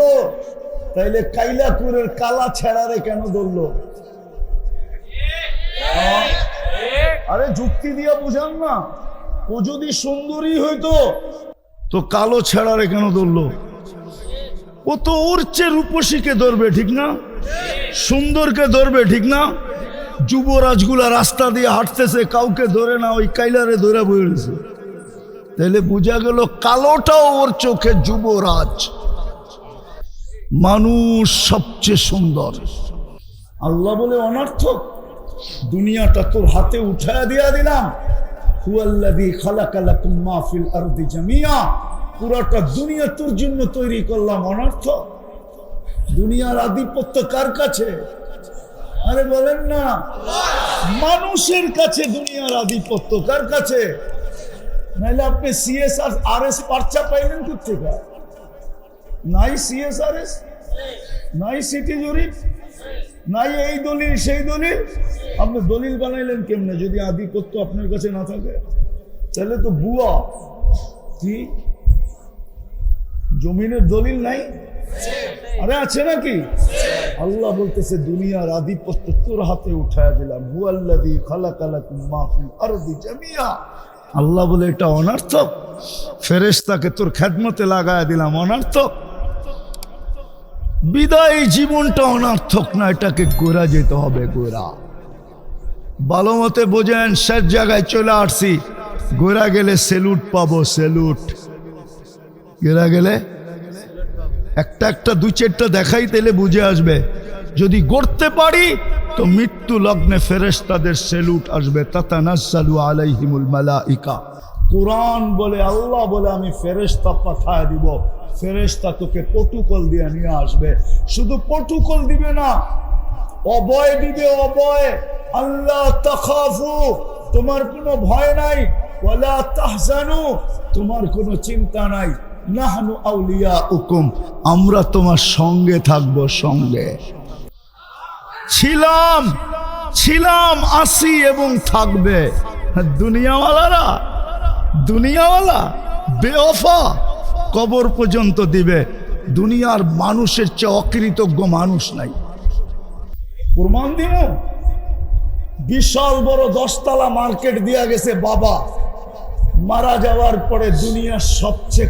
তাইলে কাইলাকুরের কালা ছেড়ারে কেন ধরলো? আরে যুক্তি দিয়া বুঝান না। ও যদি সুন্দরী হইতো তো কালো ছেড়ারে কেন ধরলো? ও তো ওর চেয়ে রূপসীকে ধরবে, ঠিক না? সুন্দরকে ধরবে, ঠিক না? যুবরাজগুলা রাস্তা দিয়ে হাঁটতেছে, কাউকে ধরে না, ওই কাইলারে ধরে বইছে। তাহলে বোঝা গেল কালোটাও ওর চোখে যুবরাজ। মানুষ সবচেয়ে সুন্দর। আল্লাহ বলে অনর্থক, দুনিয়াটা তোর হাতে উঠায় দিয়া দিলাম। হুয়াল্লাযী খালাকা লাকুম মা ফিল আরদি জামিয়া, পুরোটা দুনিয়া তোর জন্য তৈরি করলাম, অনর্থ? দুনিয়ার আধিপত্য কার কাছে? আরে বলেন না, মানুষের কাছে দুনিয়ার আধিপত্য। কার কাছে? নাহলে আপনি CSRS পার্চা পাইলেন কোথেকে? নাই CSRS, নাই সিটি জরিপ, নাই এই দলিল সেই দলিল। আপনি দলিল বানাইলেন কেমনে যদি আধিপত্য আপনার কাছে না থাকে? তাহলে তো বুয়া। কি জমিনের দলিল নাই? আরে আছে নাকি? আল্লাহ বলতেছে দুনিয়ার আধিপত্য তোর হাতে উঠায় দিলাম। হুয়াল্লাযী খালাকালাকুম মা ফিল আরদি জামিয়া। আল্লাহ বলে এটা অনর্থক? ফেরেশতাকে তোর খেদমতে লাগায় দিলাম, অনর্থক? বিদায় জীবনটা অনর্থক না, এটাকে গোরা যেতে হবে। গোরা ভালো মতে বোঝেন, শেষ জায়গায় চলে আসছি। গোরা গেলে সেলুট পাবো, সেলুট। গোরা গেলে একটা একটা দুই চারটা দেখাই তাহলে বুঝে আসবে। যদি গড়তে পারি তো মৃত্যু লগ্নে ফেরেশতাদের সেলুট আসবে। তাতানাজ্জালু আলাইহিমুল মালাইকা। কোরআন বলে, আল্লাহ বলে আমি ফেরেশতা পাঠায় দিব। ফেরেশতা তোকে প্রটোকল দিয়ে নিয়ে আসবে। শুধু প্রটোকল দিবে না, অভয় দিবে, অভয়। আল্লাহ তাখাফু, তোমার কোনো ভয় নাই। ওয়ালা তাহজানু, তোমার কোনো চিন্তা নাই। নাহনু আউলিয়াউকুম, আমরা তোমার সঙ্গে থাকবো, সঙ্গে ছিলাম, আসি এবং থাকবে। দুনিয়াওয়ালা বেওফা কবর পর্যন্ত দিবে। দুনিয়ার মানুষের চেয়ে অকৃতজ্ঞ মানুষ নাই। প্রমাণ দিব। বিশাল বড় 10 তলা মার্কেট দিয়া গেছে বাবা। মারা যাওয়ার পরে দুনিয়ার সবচেয়ে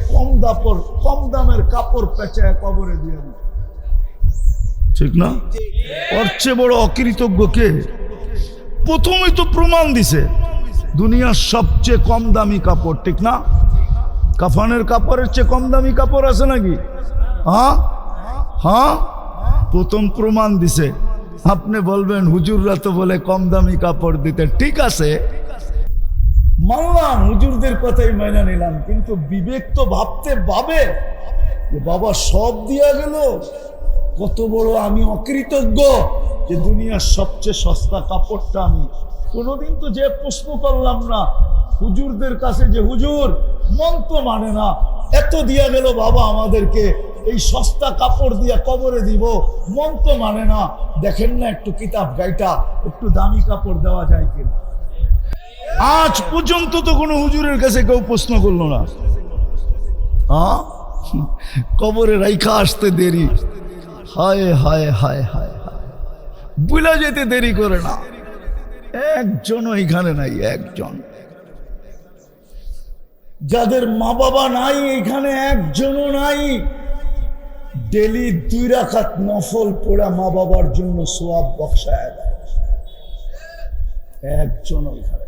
কম দামের কাপড় পেঁচায় কবরে দিয়ে দিল। ঠিক না? ওর চেয়ে বড় অকৃতজ্ঞ কে? প্রথমেই তো প্রমাণ দিছে দুনিয়ার সবচেয়ে কম দামি কাপড়। ঠিক না? কাফনের কাপড়ের চেয়ে কম দামি কাপড় আছে নাকি? হ্যাঁ, প্রথম প্রমাণ দিছে। আপনি বলবেন হুজুররা তো বলে কম দামি কাপড় দিতে। ঠিক আছে, মানলাম, হুজুরদের কথাই মাইনা নিলাম, কিন্তু বিবেক তো ভাবে যে বাবা সব দিয়া গেল, কত বড় আমি অকৃতজ্ঞ যে দুনিয়ার সবচেয়ে সস্তা কাপড়টা আমি। কোনোদিন তো যে প্রশ্ন করলাম না হুজুরদের কাছে যে হুজুর মন তো মানে না, এত দিয়া গেল বাবা আমাদেরকে, এই সস্তা কাপড় দিয়া কবরে দিব, মন তো মানে না, দেখেন না একটু কিতাব গাইটা একটু দামি কাপড় দেওয়া যায় কিনা। আজ পর্যন্ত তো কোনো হুজুরের কাছে কেউ প্রশ্ন করলো না। কবরে রাইখা আসতে দেরি, হায় হায় হায় হায় হায়, বুলা যেতে দেরি করে না। একজনও এখানে নাই, একজন। যাদের মা বাবা নাই এখানে একজনও নাই। ডেলি 2 রাকাত নফল পড়া মা বাবার জন্য সওয়াব বখশায় দেয়, একজনও এখানে।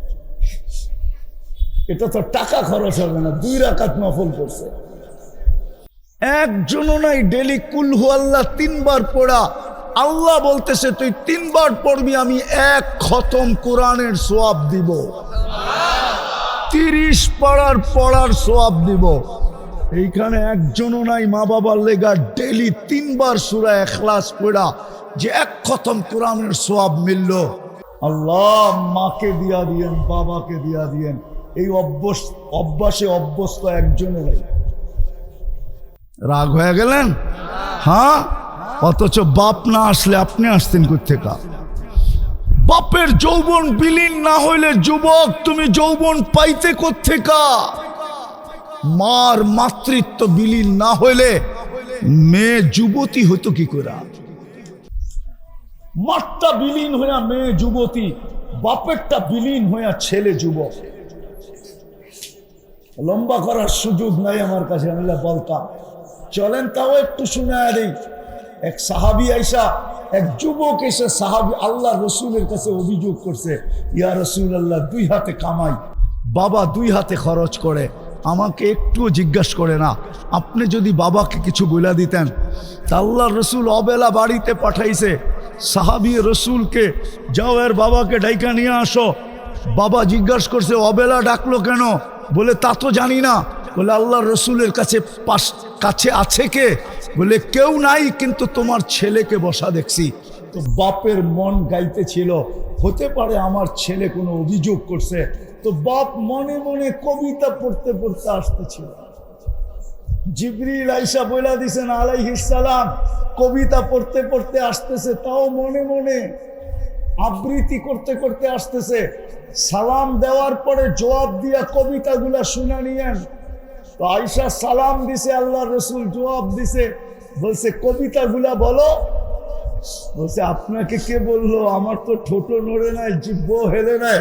এটা তো টাকা খরচ হবে না, 2 রাকাত নফল পড়ছে, একজনও নাই। ডেলি কুল হু আল্লাহ 3 বার পড়া। আল্লাহ বলতেছে তুই 3 বার পড়বি, আমি 1 খতম কোরআনের সওয়াব দিব, 30 পড়ার সওয়াব দিব। এইখানে একজনও নাই মা বাবার লেগা ডেলি 3 বার সূরা ইখলাস পড়া যে 1 খতম কোরআনের সওয়াব মিলল। আল্লাহ মাকে দিয়া দিয়েন, বাবাকে দিয়া দিয়েন, এই অভ্যাসে অভ্যস্ত একজনও নাই। রাগ হয়ে গেলেন? হ্যাঁ, অথচ বাপ না আসলে আপনি আসতেন কোত্থেকা? বাপের যৌবন বিলীন না হইলে যুবক তুমি যৌবন পাইতে কোত্থেকা? মার মাতৃত্ব বিলীন না হইলে মেয়ে যুবতী হতো কি করে? মারটা বিলীন হইয়া মেয়ে যুবতী, বাপেরটা বিলীন হইয়া ছেলে যুবক। লম্বা করার সুযোগ নাই আমার কাছে, আমি বলতাম চলেন তাও একটু শুনায়া দেই। এক সাহাবী আইসা, এক যুবক এসে সাহাবী আল্লাহ রসুলের কাছে অভিযোগ করছে, ইয়া রাসূলুল্লাহ 2 হাতে কামাই, বাবা 2 হাতে খরচ করে, আমাকে একটুও জিজ্ঞাসা করে না। আপনি যদি বাবাকে কিছু বলে দিতেন। তা আল্লাহ রসুল অবেলা বাড়িতে পাঠাইছে। সাহাবী রসুলকে, যাও এর বাবাকে ডাইকা নিয়ে আসো। বাবা জিজ্ঞাসা করছে অবেলা ডাকলো কেন? বলে তা তো জানি না। বলে আল্লাহ রসুলের কাছে আছে কে? বলে কেউ নাই, কিন্তু তোমার ছেলেকে বসা দেখছি। তো বাপের মন গাইতেছিল, হতে পারে আমার ছেলে কোনো অভিযোগ করছে। তো বাপ মনে মনে কবিতা পড়তে পড়তে আসতেছিল। জিবরিল আইসা বইলা দিছেন আলাইহিস সালাম, কবিতা পড়তে পড়তে আসতেছে, তাও মনে মনে আবৃত্তি করতে করতে আসতেছে। সালাম দেওয়ার পরে জবাব দিয়া কবিতাগুলা শুনা নিয়েন। তো আয়েশা সালাম দিছে, আল্লাহ রসুল জবাব দিছে, বলছে কবিতাগুলা বলো। বলছে আপনাকে কে বললো? আমার তো ঠোঁটো নড়ে নাই, জিহ্ব হেলে নাই,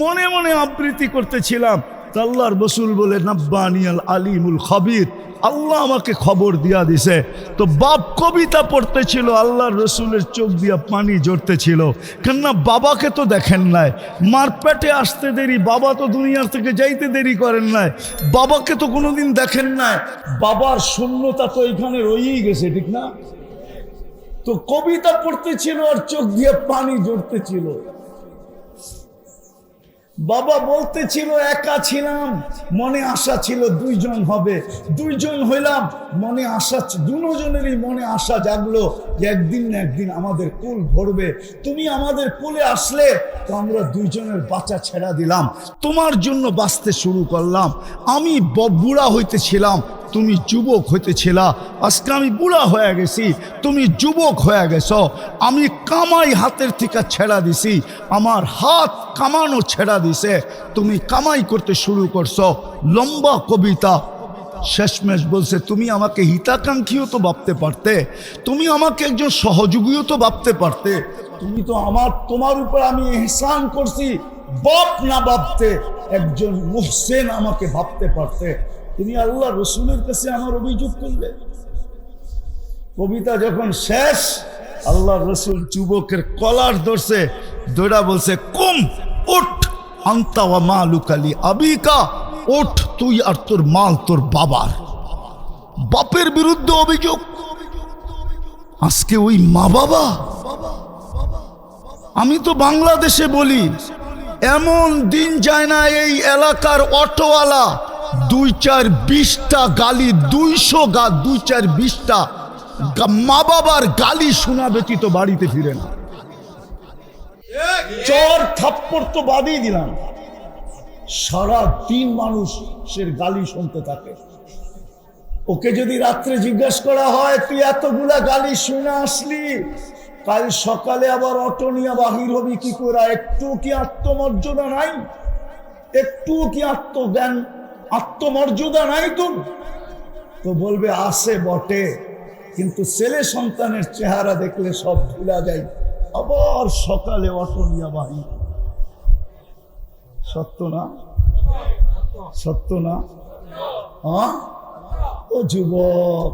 মনে মনে আবৃত্তি করতেছিলাম। আল্লাহর রসুল বলে নাব্বানিয়াল আলিমুল খাবির, আল্লাহ আমাকে খবর দিয়া দিছে। তো বাপ কবিতা পড়তেছিল, আল্লাহর রসুলের চোখ দিয়া পানি ঝরতেছিল। কেননা বাবাকে তো দেখেন নাই, মার পেটে আসতে দেরি, বাবা তো দুনিয়ার থেকে যাইতে দেরি করেন নাই, বাবাকে তো কোনোদিন দেখেন নাই। বাবার শূন্যতা তো এখানে রয়েই গেছে, ঠিক না? তো কবিতা পড়তেছিল আর চোখ দিয়ে পানি ঝরতেছিল। বাবা বলতেছিল একা ছিলাম, মনে আশা ছিল দুইজন হবে, দুইজন হইলাম, মনে আশা, দুজনেরই মনে আশা জাগলো যে একদিন না একদিন আমাদের কুল ভরবে। তুমি আমাদের কুলে আসলে তো আমরা দুইজনের বাচ্চা ছেড়া দিলাম, তোমার জন্য বাঁচতে শুরু করলাম। আমি বুড়া হইতেছিলাম, তুমি যুবক হইতেছিলা। আজকে আমি বুড়া হয়ে গেছি, তুমি যুবক হয়ে গেছ। আমি কামাই হাতের থেকে ছেড়া দিছি, আমার হাত কামানো ছেড়া দিছে, তুমি কামাই করতে শুরু করছো। লম্বা কবিতা। শেষমেশ বলছে তুমি আমাকে হিতাকাঙ্ক্ষীও তো ভাবতে পারতে, তুমি আমাকে একজন সহযোগীও তো ভাবতে পারতে, তুমি তো তোমার উপর আমি এহসান করছি, বাপ না ভাবতে একজন মুহসেন আমাকে ভাবতে পারতে। তুমি আল্লাহ রসুলের কাছে আমার অভিযোগ করলে। কবিতা যখন শেষ, আল্লাহ রসুল যুবকের কলার ধরছে, দৌড়া বলছে কুম উঠ, আন্তা ওয়া মালুকালি আবিকা, উঠ তুই আর তোর মাল তোর বাবার। বাপের বিরুদ্ধে অভিযোগ। আজকে ওই মা বাবা, আমি তো বাংলাদেশে বলি, এমন দিন যায় না এই এলাকার অটোওয়ালা 2-4-20টা গালি, 200-2-4-20টা মা বাবার গালি শোনা ব্যতীত বাড়িতে ফিরে না। চর থাপ্পড় তো বাদই দিলাম, সারা দিন মানুষের গালি শুনতে থাকে। ওকে যদি রাত্রে জিজ্ঞাসা করা হয় তুই এতগুলা গালি শুনে আসলি, কাল সকালে আবার অটো নিয়ে বাহির হবি কি করে? একটু কি আত্মমর্যাদা নাই? একটু কি আত্মজ্ঞান, আত্মমর্যাদা নাই তোর? তো বলবে আছে বটে, কিন্তু ছেলে সন্তানের চেহারা দেখলে সব ভুলা যায়, আবার সকালে অটো নিয়ে বাহির। সত্য না? সত্য না? হ্যাঁ? ও যুবক,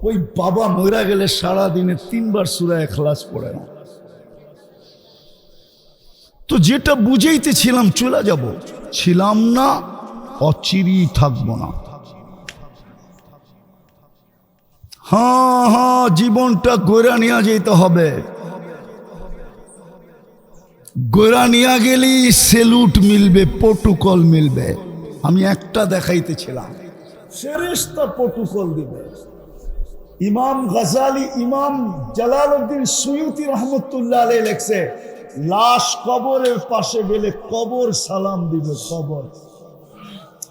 ওই বাবা মরা গেলে সারাদিনে 3 বার সূরা ইখলাস পড়ে না। তো যেটা বুঝাইতেছিলাম চলে যাব, ছিলাম না, অচিরেই থাকবো না। হ্যাঁ, জীবনটা গোরা নিয়ে যেতে হবে। গোরা নিয়ে গেলেই সেলুট মিলবে, প্রটোকল মিলবে। আমি একটা দেখাইতেছিলাম, ফেরেশতা প্রটোকল দিবে। ইমাম গাজালি, ইমাম জালালউদ্দিন সুয়ুতি রহমতুল্লাহ আলাইহি লেখছে, লাশ কবরের পাশে গেলে কবর সালাম দিবে। কবর,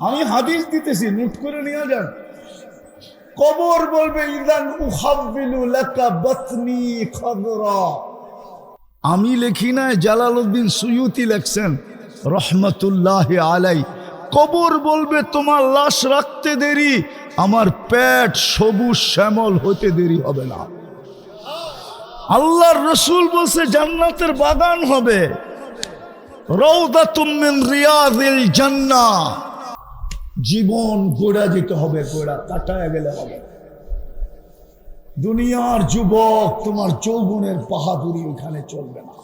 আমি হাদিস দিতেছি, নোট করে নিয়ে যান। কবর বলবে ইদান উহাব্বিলু লাকা বাতনি খাদরা। আমি লিখি না, জালালউদ্দিন সুয়ুতি লেখছেন রহমতুল্লাহ আলাই। কবর বলবে তোমার লাশ রাখতে দেরি, আমার পেট সবুজ শ্যামল হতে দেরি হবে না। আল্লাহর রসুল বলছে জান্নাতের বাগান হবে, রাউদাতুম মিন রিয়াদিল জান্নাহ। জীবন গোড়া যেতে হবে, গোড়া কাটায় গেলে হবে। দুনিয়ার যুবক, তোমার যৌবনের বাহাদুরি ওখানে চলবে না,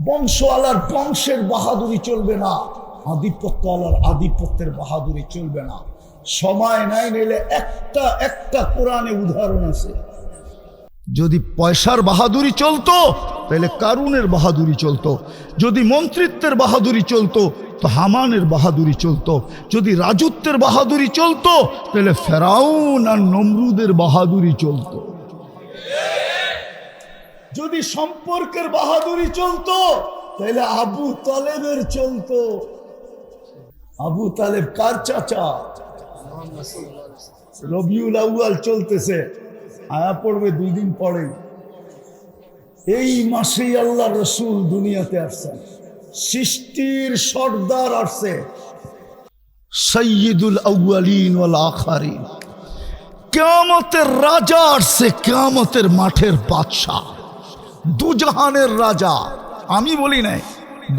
বংশওয়ালার বংশের বাহাদুরি চলবে না, আধিপত্যওয়ালার আধিপত্যের বাহাদুরি চলবে না। সময় নাই, নিলে একটা কোরআনে উদাহরণ আছে। যদি পয়সার বাহাদুরি চলতো তাহলে কারুনের বাহাদুরি চলতো, যদি মন্ত্রিত্বের বাহাদুরি চলতো তো হামানের বাহাদুরি চলতো। যদি রাজত্বের বাহাদুরি চলতো তাহলে ফেরাউন আর নমরুদের বাহাদুরি চলতো। যদি সম্পর্কের বাহাদুরি চলতো তাহলে আবু তালেবের চলতো। আবু তালেব কার চাচা? রবিউল আউয়াল চলতেছে, আয়া পড়বে 2 দিন পরে। এই মাসেই আল্লাহ রসুল দুনিয়াতে আসছেন। সৃষ্টির সর্দার আসছে, সাইয়্যিদুল আউয়ালিন ওয়াল আখিরিন। কিয়ামতের রাজা আসছে, কিয়ামতের মাঠের বাদশা, দুজাহানের রাজা। আমি বলি নাই,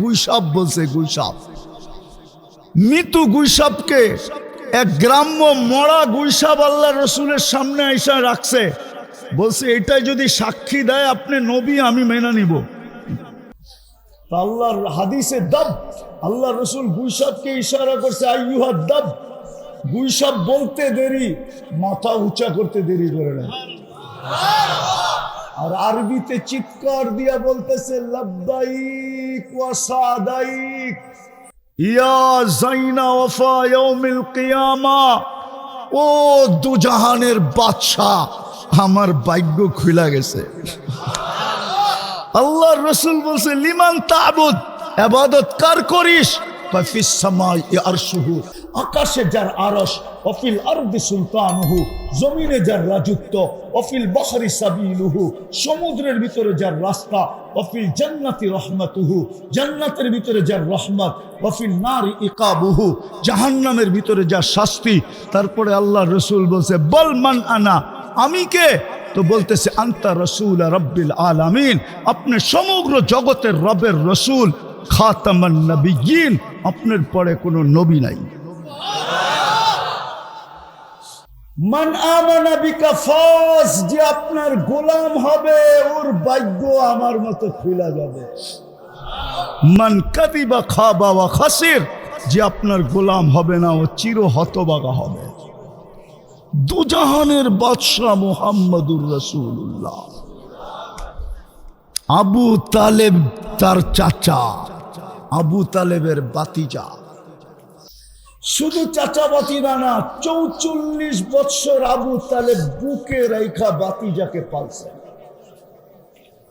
গুইসাব বলছে। গুইসাব, মৃত্যু গুইসাবকে এক গ্রাম্য মরা গুইসাব আল্লাহ রসুলের সামনে আইসা রাখছে, বলছে এটাই যদি সাক্ষী দেয় আপনি নবী, আমি মেনে নিব। আল্লাহর হাদিসে দাব, আল্লাহ রসুল গুইসাবকে ইশারা করছে, আইয়ুহা দাব। গুইসাব বলতে দেরি, মাথা উঁচা করতে দেরি করে না। আর আরবিতে চিৎকার দিয়া বলতেছে, লাব্বাইক ওয়া সাদাইক ইয়া যাইনা ওয়াফা ইয়াউমিল কিয়ামা। ও দুজাহানের বাদশা, আমার ভাগ্য খুলে গেছে। আল্লাহর রাসূল বলছে, লিমান তা'বুদ, ইবাদত কার করিস? ফাফিস সামাই আরশুহু, আকাশে যার আরশ, ওয়াফিল আরদি সুলতানুহু, জমিনে যার রাজত্ব, ওয়াফিল বাহরি সাবিলুহু, সমুদ্রের ভিতরে যার রাস্তা, ওয়াফিল জান্নাতি রহমাতুহু, জান্নাতের ভিতরে যার রহমত, ওয়াফিল নারি ইকাবুহু, জাহান্নামের ভিতরে যার শাস্তি। তারপরে আল্লাহ রাসূল বলছে, বল মান আনা, আমি কে? তো বলতেছে, আনতা রাসূল রাব্বিল আলামিন, আপনি সমগ্র জগতের রবের রসুল, খাতামান নবিয়্যিন, আপনার পরে কোনো নবী নাই। মান আমানা বিকা ফাজ, যে আপনার গোলাম হবে ওর ভাগ্য আমার মতো খুলে যাবে। মান কাযিবা খাবা ওয়া খাসির, যে আপনার গোলাম হবে না ও চির হতভাগা হবে। দুজাহানের বাদশা মুহাম্মদুর রাসূলুল্লাহ। আবু তালেব তার চাচা, আবু তালেবের বাতিজা। শুধু চাচা বাতিজা না, 44 বৎসর আবু তালেব বুকে রাইখা বাতিজাকে পালছে।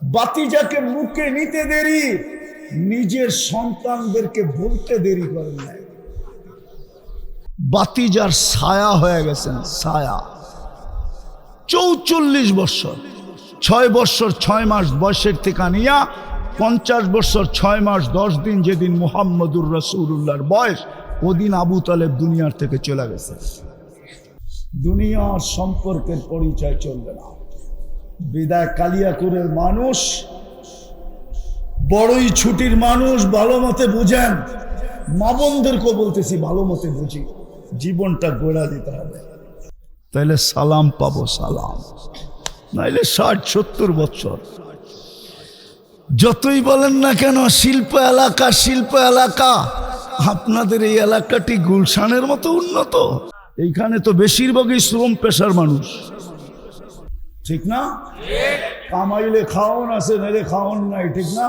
বাতিজাকে মুখে নিতে দেরি, নিজের সন্তানদেরকে বলতে দেরি করেন নাই। বাতিজার ছায়া হয়ে গেছেন, ছায়া। 44 বৎসর, 6 বৎসর 6 মাস বয়সের থেকে নিয়া 50 বৎসর 6 মাস 10 দিন যেদিন মুহাম্মদুর রাসূলুল্লাহর বয়স, ওদিন আবু তালেব দুনিয়ার থেকে চলে গেছে। দুনিয়ার সম্পর্কের পরিচয় চলবে না। বিদায় কালিয়াকুরের মানুষ, বড়ই ছুটির মানুষ, ভালো মতে বুঝেন। মা বোনদেরকে বলতেছি, ভালো মতে বুঝি, জীবনটা গড়া দিতে হবে, তাইলে সালাম পাবো। সালাম নাইলে 60-70 বছর যতই বলেন না কেন, শিল্প এলাকা, শিল্প এলাকা। আপনাদের এই এলাকাটি গুলশানের মতো উন্নত? এইখানে তো বেশিরভাগই শ্রম পেশার মানুষ, ঠিক না? কামাইলে খাওন আছে, নাইলে খাওন নাই, ঠিক না?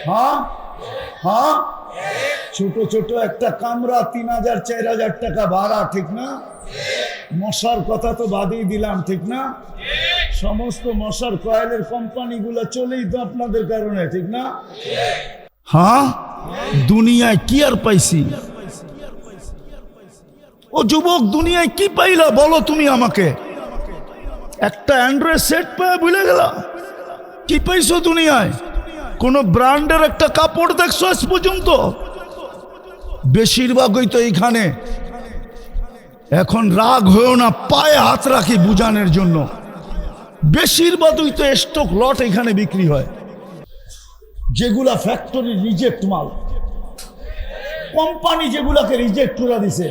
হ্যাঁ হ্যাঁ, ছোট ছোট একটা কামরা 3000-4000 টাকা ভাড়া, ঠিক না? মশার কথা তো বাদেই দিলাম, ঠিক না? সমস্ত মশার কয়েলের কোম্পানিগুলো চলেই তো আপনাদের কারণে, ঠিক না? হ্যাঁ, দুনিয়ায় কি আর পাইছি? ও যুবক, দুনিয়ায় কি পাইলা বলো তুমি আমাকে? একটা অ্যান্ড্রয়েড সেট পায় ভুলে গেলা? কি পাইছো দুনিয়ায়? কোন ব্র্যান্ডের একটা কাপড় দেখছো আজ পর্যন্ত? বেশিরভাগই তো এইখানে। এখন রাগ হয়েও না, পায়ে হাত রাখি বুঝানোর জন্য। বেশিরভাগই তো স্টক লট এখানে বিক্রি হয়, যেগুলা ফ্যাক্টরি রিজেক্ট মাল, কোম্পানি যেগুলাকে রিজেক্ট করে দিছে,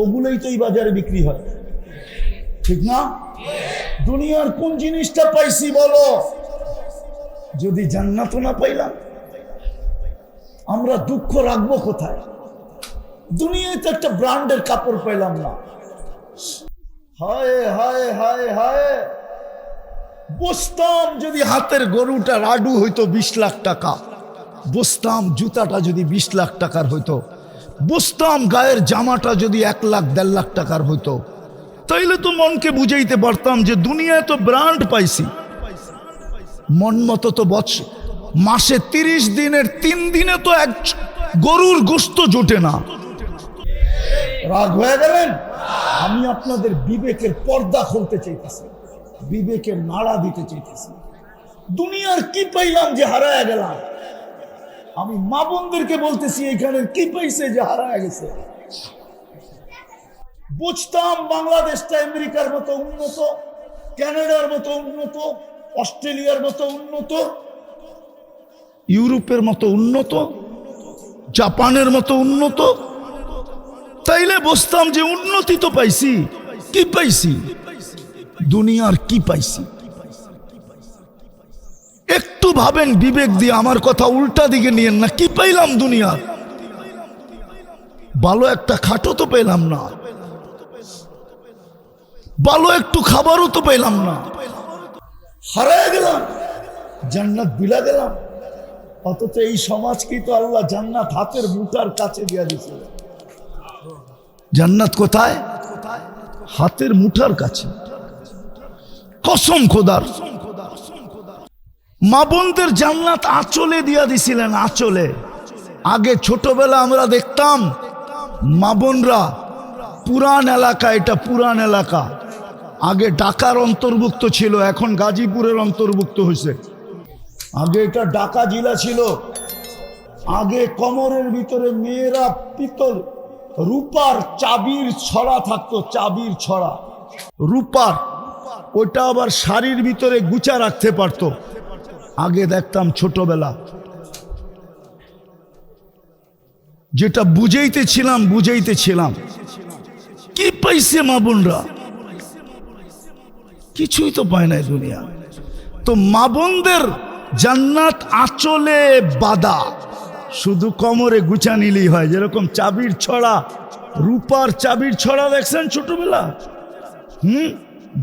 ওগুলোই তো এই বাজারে বিক্রি হয়, ঠিক না? দুনিয়ার কোন জিনিসটা পাইছি বলো? যদি জান্নাত না পাইলাম, আমরা দুঃখ রাখবো কোথায়? দুনিয়ায় তো একটা ব্র্যান্ডের কাপড় পাইলাম না। হায় হায় হায় হায়, বসতাম যদি হাতের গরুটা রাডু হইতো 20 লাখ টাকা, বুঝতাম জুতাটা যদি 20 লাখ টাকার হইতো, বুঝতাম গায়ের জামাটা যদি 1 লাখ 1.5 লাখ টাকার হইতো, তাইলে তো মনকে বুঝাইতে পারতাম যে দুনিয়ায় তো ব্র্যান্ড পাইছি। মন মতো তো মাসে 30 দিনের 3 দিনে তো এক গরুর গোশত জোটে না। রাগ হয়ে গেলেন? আমি আপনাদের বিবেকের পর্দা খুলতে চাইতেছি, বিবেকের নাড়া দিতে চাইতেছি। দুনিয়ার কি পাইলাম যে হারায় গেলাম? আমি মা বোনদেরকে বলতেছি এখানে কি পাইছে যে হারায় গেছে? বুঝতাম বাংলাদেশটা আমেরিকার মতো উন্নত, কানাডার মতো উন্নত, অস্ট্রেলিয়ার মতো উন্নত, ইউরোপের মতো উন্নত, জাপানের মতো উন্নত, তাইলে বুঝতাম যে উন্নতি তো পাইছি। কি পাইছি? দুনিয়ার কি পাইছি? একটু ভাবেন বিবেক দিয়ে, আমার কথা উল্টা দিকে নিয়েন না। কি পাইলাম দুনিয়ার? ভালো একটা খাটও তো পেলাম না, ভালো একটু খাবারও তো পেলাম না, হারায় গেলাম, জান্নাত বিলা গেলাম। অথচ এই সমাজকে তো আল্লাহ জান্নাত হাতের মুঠার কাছে দিয়া দিয়েছে। জান্নাত কোথায়? হাতের মুঠার কাছে। কসম খোদার, মা বোনদের জান্নাত আঁচলে দিয়া দিছিলেন, আঁচলে। আগে ছোটবেলা আমরা দেখতাম মা বোনরা পুরান এলাকা, এটা পুরান এলাকা, আগে ঢাকার অন্তর্ভুক্ত ছিল, এখন গাজীপুরের অন্তর্ভুক্ত হয়েছে। আগে এটা ঢাকা জেলা ছিল। আগে কমরের ভিতরে মেয়েরা পিতল রূপার চাবির ছড়া থাকতো, চাবির ছড়া রূপার, ওটা আবার শাড়ির ভিতরে গুছা রাখতে পারতো। আগে দেখতাম ছোটবেলা, যেটা বুঝাইতেছিলাম। কি পাইছে মা বোনরা? কিছুই তো পায় নাই দুনিয়া। তো মা বোনদের জান্নাত আঁচলে বাঁধা, শুধু কোমরে গুছা নিলেই হয়। যেরকম চাবির ছড়া, রূপার চাবির ছড়া দেখছেন ছোটবেলা?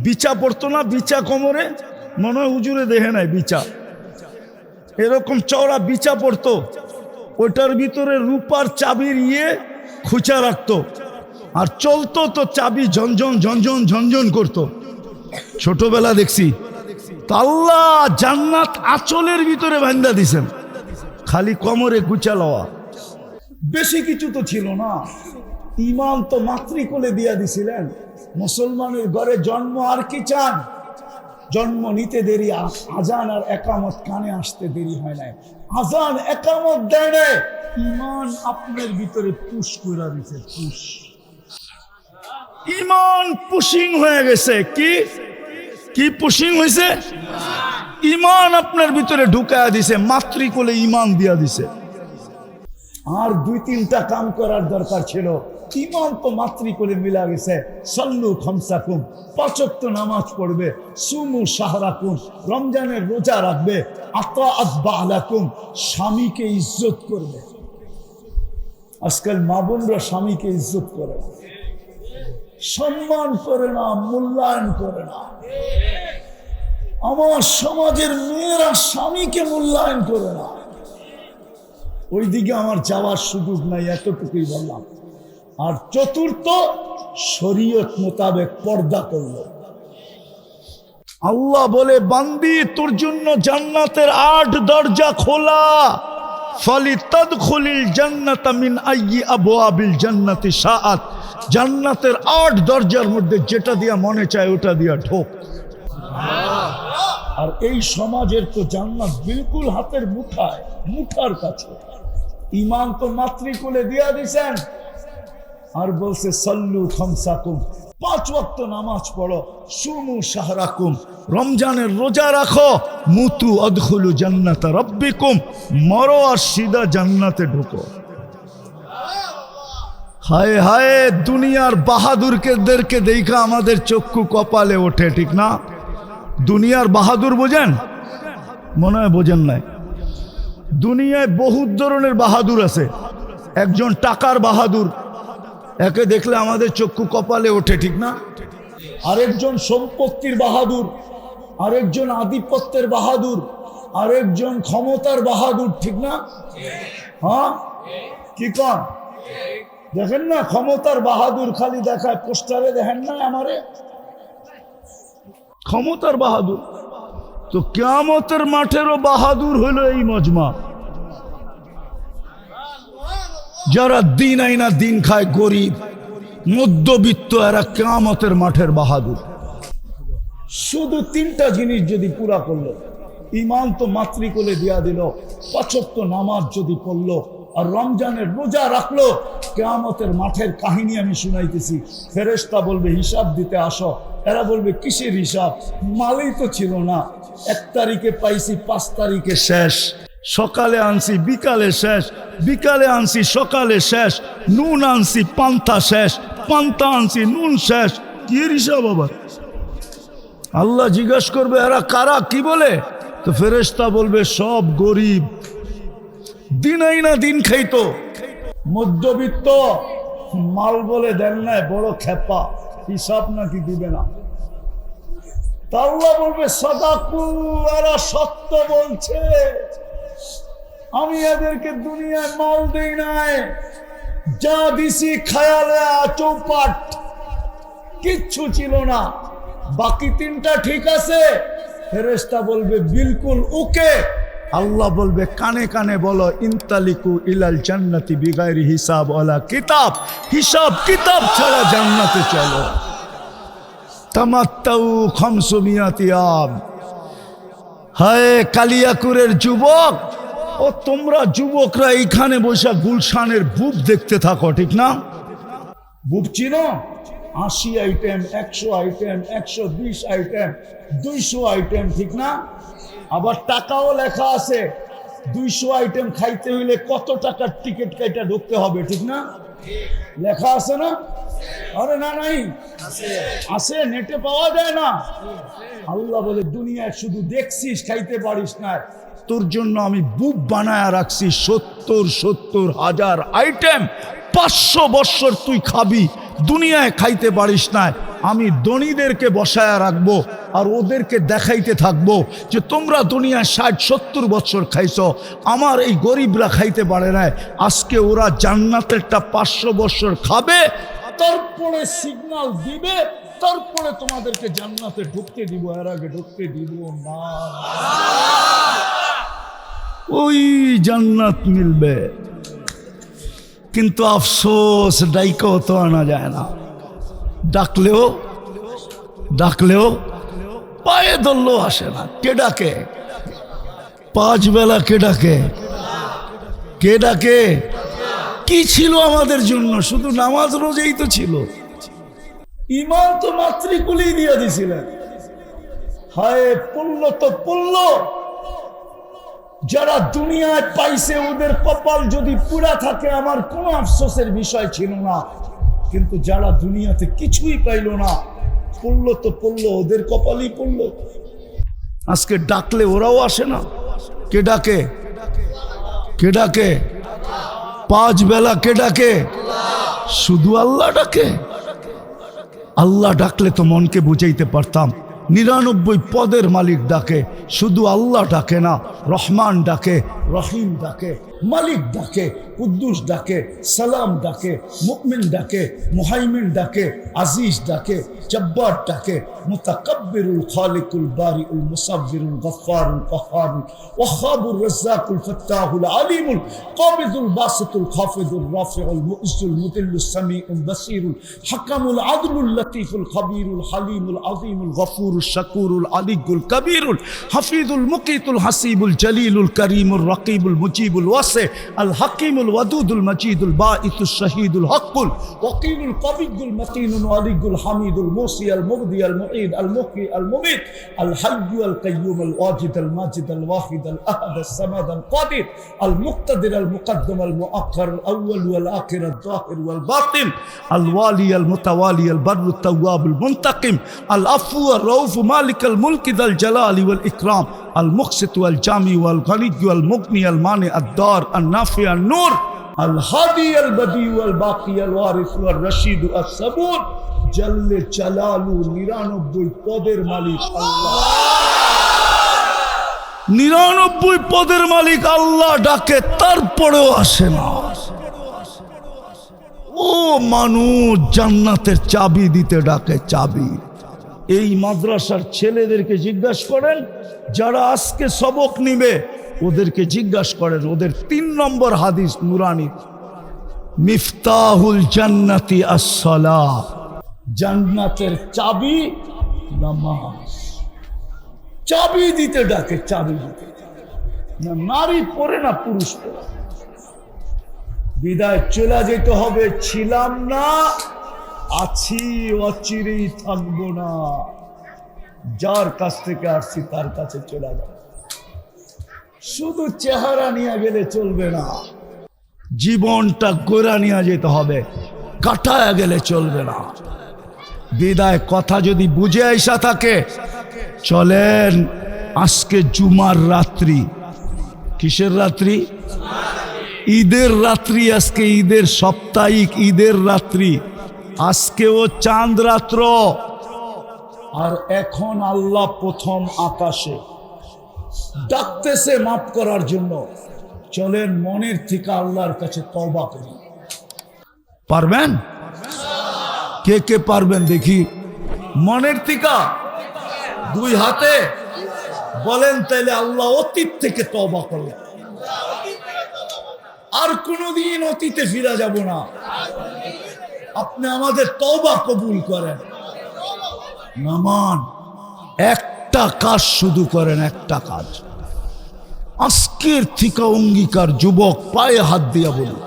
বিচা পড়তো না, বিচা কোমরে, মনে হয় হুজুরে দেখে নাই বিচা, এরকম চওড়া বিচা পড়তো, ওটার ভিতরে রূপার চাবির খুচা রাখতো, আর চলতো তো চাবি ঝনঝন ঝনঝন ঝনঝন করতো। ছোটবেলা দেখছি। আল্লাহ জান্নাত আঁচলের ভিতরে বান্ধা দিছেন, খালি কোমরে গুছা লওয়া। বেশি কিছু তো ছিল না। ইমান তো মাতৃকোলে দিয়া দিছিলেন। মুসলমানের ঘরে জন্ম, আর কি চান? জন্ম নিতে দেরি, আজান আর একামত কানে আসতে দেরি হয় নাই। আজান একামত দেয় নাই, ইমান আপনার ভিতরে পুশ করে দিছে। পুশ, ইমান পুশিং হয়ে গেছে। কি পুশিং হয়েছে? ইমান আপনার ভিতরে ঢুকায়া দিছে, মাতৃকোলে ইমান দিয়া দিছে। আর 2-3টা কাম করার দরকার ছিল। ইমান তো মাতৃকোলে মিলা গেছে। সল্লু খামসাকুম, 5 ওয়াক্ত নামাজ পড়বে। সুমু শাহরাকুম, রমজানের রোজা রাখবে। আতাআত বালাকুম, স্বামীকে ইজ্জত করবে। আজকাল মা বোনরা স্বামীকে ইজ্জত করে না, সম্মান করে না, মূল্যায়ন করে না। আমার সমাজের মেয়েরা স্বামীকে মূল্যায়ন করে না। ওইদিকে আমার যাওয়ার সুযোগ নাই, এতটুকুই বললাম। আর চতুর্থ, শরীয়ত মোতাবেক পর্দা করল। আল্লাহ বলে, বান্দি তোর জন্য জান্নাতের 8 দরজা খোলা। ফালিতাদখুলিল জান্নাতা মিন আইয়ি আবওয়াবিল জান্নাতি শাআত। জান্নাতের 8 দরজার মধ্যে যেটা দিয়া মনে চায় ওটা দিয়া ঢোক। আর এই সমাজের তো জান্নাত বিলকুল হাতের মুঠায়, মুঠার কাছে। ইমান তো মাতৃকুলে দিয়া দিছেন, আর বলছে সল্লু খামসাকুম, 5 ওয়াক্ত নামাজ পড়ো। সুমু শাহরাকুম, রমজানের রোজা রাখো। মুতু আদখুলু জান্নাতা রাব্বিকুম, মরো আর সিধা জান্নাতে ঢুকো। হায় হায়, দুনিয়ার বাহাদুরদেরকে দেখা আমাদের চক্ষু কপালে ওঠে, ঠিক না? দুনিয়ার বাহাদুর বোঝেন? মনে হয় বোঝেন নাই। দুনিয়ায় বহুত ধরনের বাহাদুর আছে। একজন টাকার বাহাদুর, একে দেখলে আমাদের চক্ষু কপালে ওঠে, ঠিক না? আরেকজন সম্পত্তির বাহাদুর, আরেকজন আধিপত্যের বাহাদুর, আরেকজন ক্ষমতার বাহাদুর, ঠিক না? হ্যাঁ, কি কন? দেখেন না ক্ষমতার বাহাদুর খালি দেখায় পোস্টারে, দেখেন না আমারে ক্ষমতার বাহাদুর। তো কিয়ামতের মাঠেরও বাহাদুর হলো এই মজমা, যারা দিন আইনা দিন খায়, গরিব মধ্যবিত্ত, এরা কিয়ামতের মাঠের বাহাদুর। শুধু তিনটা জিনিস যদি পুরা করলো, ইমান তো মাতৃকোলে দিয়া দিল, ৫ ওয়াক্ত নামাজ যদি পড়লো, আর রমজানের রোজা রাখলো, কিয়ামতের মাঠের কাহিনী আমি শুনাইতেছি। ফেরেশতা বলবে হিসাব দিতে আসো, এরা বলবে কিসের হিসাব, মালই তো ছিল না, 1 তারিখে পাইছি, 5 তারিখে শেষ, সকালে আনছি বিকালে শেষ, বিকালে আনছি সকালে শেষ, নুন আনছি পান্তা শেষ, পান্তা আনছি নুন শেষ, কি হিসাব আবার? আল্লাহ জিজ্ঞাসা করবে এরা কারা, কি বলে? তো ফেরেশতা বলবে সব গরিব, দিন আইনা দিন খাইতো, মধ্যবিত্ত, মাল বলে দেন নাই, বড় খেপা, হিসাব নাকি দিবে না। তা আল্লাহ বলবে সাদাকু, এরা সত্য বলছে, আমি এদেরকে দুনিয়ায় মাল দেই নাই, যা দিছি খায়ালে চৌপাট, কিচ্ছু ছিল না, বাকি 3টা ঠিক আছে। ফেরেশতা বলবে বিলকুল ওকে। আল্লাহ বলবে কানে কানে বলো ইনতালিকু ইলাল জান্নাতি বিগাইরি হিসাব ওয়ালা কিতাব, হিসাব কিতাব ছাড়া জান্নাতে চলো। তামাত্তাউ 500 আম। হায় কালিয়াকুরের যুবক, ও তোমরা যুবকরা এইখানে বসে গুলশানের বুব দেখতে থাকো, ঠিক না? বুব চিনো? 80 আইটেম, 100 আইটেম, 120 আইটেম, 200 আইটেম, ঠিক না? আবার টাকাও লেখা আছে, 200 আইটেম খাইতে হইলে কত টাকার টিকিট কাইটা ঢুকতে হবে, ঠিক না? লেখা আছে না? আরে না, নাই আছে, নেটে পাওয়া যায় না। আল্লাহ বলে দুনিয়ায় শুধু দেখছিস, খাইতে পারিস না, তোর জন্য আমি বুক বানায়া রাখছি 70,000 আইটেম, 500 বছর তুই খাবি, দুনিয়ায় খাইতে পারিস না। আমি ধনীদেরকে বসায়া রাখবো আর ওদেরকে দেখাইতে থাকবো যে তোমরা দুনিয়ায় 60-70 বছর খাইছো, আমার এই গরিবরা খাইতে পারে না। আজকে ওরা জান্নাতেরটা 500 বছর খাবে, তারপরে সিগন্যাল দিবে, তারপরে তোমাদেরকে জান্নাতে ঢুকতে দিব, এর আগে ঢুকতে দিব না। ওই জান্নাত মিলবে, কিন্তু আফসোস ডাইকেও তো আনা যায় না, ডাকলেও পায়ে ধরলেও আসে না। কে ডাকে? 5 বেলা কে ডাকে? কে ডাকে? কি ছিল আমাদের জন্য? শুধু নামাজ রোজেই তো ছিল, ইমান তো মাতৃকুলেই দিয়ে দিছিলেন। হায় পড়লো তো পড়লো, যারা দুনিয়ায় পাইছে ওদের কপাল যদি পুরা থাকে আমার কোনো আফসোসের বিষয় ছিল না, কিন্তু যারা দুনিয়াতে কিছুই পাইল না, পড়লো তো পড়লো, ওদের কপালই পড়লো। আজকে ডাকলে ওরাও আসে না। কে ডাকে? কে ডাকে? 5 বেলা কে ডাকে? শুধু আল্লাহ ডাকে। আল্লাহ ডাকলে তো মনকে বুঝাইতে পারতাম। 99 পদের মালিক ডাকে, শুধু আল্লাহ ডাকে না। রহমান ডাকে, রহিম ডাকে, মালিক ডাকে, কুদ্দুস ডাকে, সালাম ডাকে, মুমিন ডাকে, মুহাইমিন ডাকে, আজিজ ডাকে, জব্বার ডাকে, মুতাকাব্বিরুল খালিকুল বারিউল মুসাব্বিরুল গফফারুল কাহ্হারুল ওয়াহ্হাবুর রাজ্জাকুল ফাত্তাহুল আলিমুল কাবিদুল বাসিতুল খাফিদুর রাফিউল মুইজ্জুল মুদিল্লুস সামিউল বাসিরুল হাকামুল আদলুল লতীফুল খবীরুল হালিমুল আযীমুল গফুরুল শাকুরুল আলিয়ুল কবীরুল হাফিজুল মুকিতুল হাসিবুল জলিলুল করিমুর রকিবুল মুজিবুল ওয়াসি আল হাকিমুল ওয়াদুদুল মজিদুল বাঈসুশ শাহীদুল হকুল ওয়াকিলুল কবিয়ুল মতিনুল আলিয়ুল হামিদুল মুসি আল মুগদি আল মুঈদ আল মুহয়ি আল মুমীত আল হাইয়্যু আল কাইয়্যুম আল ওয়াজিদ আল মাজিদ আল ওয়াহিদ আল আহাদ আস সামাদ আল কাদির আল মুক্তাদির আল মুকদ্দম আল মুআক্খার আল আউয়াল ওয়াল আখির আল যাহির ওয়াল বাতিন আল ওয়ালি আল মুতাওয়ালি আল বাররু আত তাওয়াব আল মুনতাকিম আল আফু আর রাউফ মালিক আল মুলক যাল জালালি ওয়াল ইকরাম আল মুকসিত ওয়াল জামি ওয়াল গনি ওয়াল মুগনি আল মানি আদ দার আন নাফি আন নূর আল হাদি আল বদি ওয়াল বাকি আল ওয়ারিস ওয়াল রশিদ আস সাবুর জাল্লে জালালু 99 পদের মালিক আল্লাহ। 99 পদের মালিক আল্লাহ ডাকে, তারপরেও আসে না। ও মানুষ জান্নাতের চাবি দিতে ডাকে, চাবি। এই মাদ্রাসার ছেলেদেরকে জিজ্ঞাসা করেন, যারা আজকে সবক নিবে ওদেরকে জিজ্ঞাসা করেন, ওদের 3 নম্বর হাদিস নুরানি, মিফতাহুল জান্নাতি আস-সালাহ, জান্নাতের চাবি নামাজ। চাবি দিতে ডাকে, চাবি দিতে। না নারী পড়ে না পুরুষ পড়ে। বিদায় চলে যেতে হবে, ছিলাম না, আছি, অচিরেই থাকবো না। যার কাছ থেকে আসছি তার কাছে চলে যাব। শুধু চেহারা নিয়ে গেলে চলবে না, জীবনটা গোড়া নিয়ে যেতে হবে, কাটায়া গেলে চলবে না। বিদায় কথা যদি বুঝে আইসা থাকে, চলেন আজকে জুমার রাত্রি। কিসের রাত্রি? ঈদের রাত্রি। আজকে ঈদের সাপ্তাহিক ঈদের রাত্রি। আজকেও চাঁদ রাত্র। আর এখন আল্লাহ প্রথম আকাশে ডাকতেছে মাফ করার জন্য। চলেন মনের থেকে আল্লাহর কাছে তওবা করি। পারবেন? কে কে পারবেন দেখি? মনের থেকে 2 হাতে বলেন, তাইলে আল্লাহ অতীত থেকে তওবা করলেন। আর কোনদিন অতীতে ফিরা যাব না। আপনি আমাদের তওবা কবুল করেন। নামান একটা কাজ শুধু করেন, একটা কাজ। আজকের থেকে অঙ্গীকার, যুবক পায়ে হাত দিয়া বলি,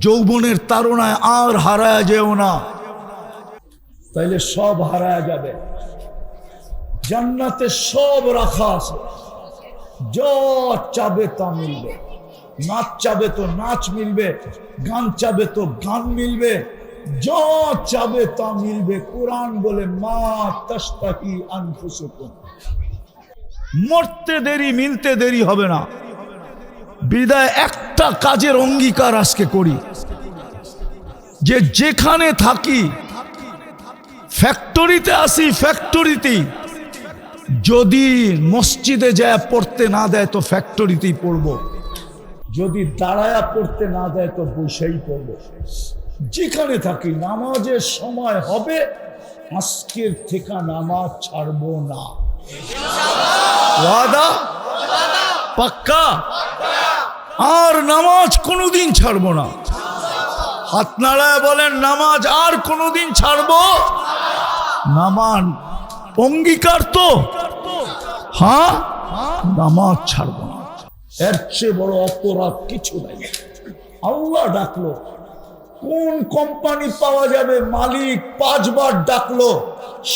যৌবনের তাড়নায় আর হারায়া যেও না, তাইলে সব হারায়া যাবে। জান্নাতে সব রাখা আছে, যা চাবে তা মিলবে। নাচ চাবে তো নাচ মিলবে, গান চাবে তো গান মিলবে, যা চাবে তা মিলবে। কোরআন বলে, মা তাশতাহি আনফুসুকুম। মরতে দেরি, মিলতে দেরি হবে না। বিদায় একটা কাজের অঙ্গীকার আজকে করি, যে যেখানে থাকি, ফ্যাক্টরিতে আসি, ফ্যাক্টরিতে যদি মসজিদে যায় পড়তে না দেয় তো ফ্যাক্টরিতেই পড়বো, যদি দাঁড়ায়া পড়তে না দেয় তো বসেই পড়বো। যেখানে থাকি নামাজের সময় হবে, আজকের থেকে নামাজ ছাড়বো না। ওয়াদা? পাক্কা? আর নামাজ কোনোদিন ছাড়বো না। হাত নাড়ায় বলেন, নামাজ আর কোনোদিন ছাড়বো নামান। অঙ্গীকার তো? হ্যাঁ, নামাজ ছাড়বো না। এর চেয়ে বড় অপরাধ কিছু নাই। আল্লাহ ডাকলো, কোন কোম্পানি পাওয়া যাবে, মালিক 5 বার ডাকলো,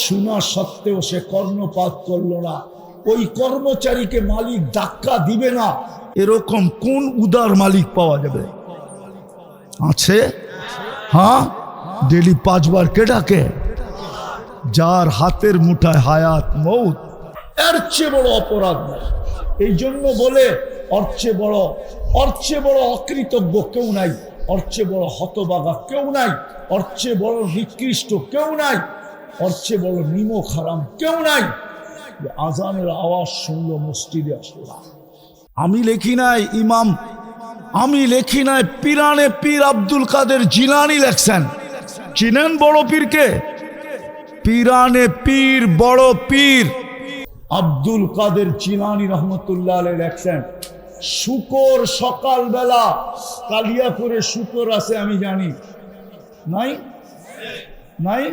শোনা সত্ত্বেও সে কর্ণপাত করলো না। ওই কর্মচারীকে মালিক ধাক্কা দিবে না, এরকম কোন উদার মালিক পাওয়া যাবে? আছে? হ্যাঁ, ডেলি 5 বার কে ডাকে? যার হাতের মুঠায় হায়াত মৌত। এর চেয়ে বড় অপরাধ নাই। এই জন্য বলে, ওর চেয়ে বড় অকৃতজ্ঞ কেউ নাই, ওর চেয়ে বড় হতবাগা কেউ নাই, ওর চেয়ে বড় নিকৃষ্ট কেউ নাই, ওর চেয়ে বড় নিমক হারাম কেউ নাই। আজানের আওয়াজ শুনলো, মসজিদে আসলো না। আমি লেখি নাই ইমাম, আমি লেখি নাই, পীরানে পীর আব্দুল কাদের জিলানী লেখছেন। চিনেন বড় পীরকে? পীরানে পীর, বড় পীর আব্দুল কাদের জিলানী রহমতুল্লাহ আলাইহি লেখছেন, শুকর সকালবেলা, কালিয়াপুরে শুকর আছে আমি জানি, নাই? নাই?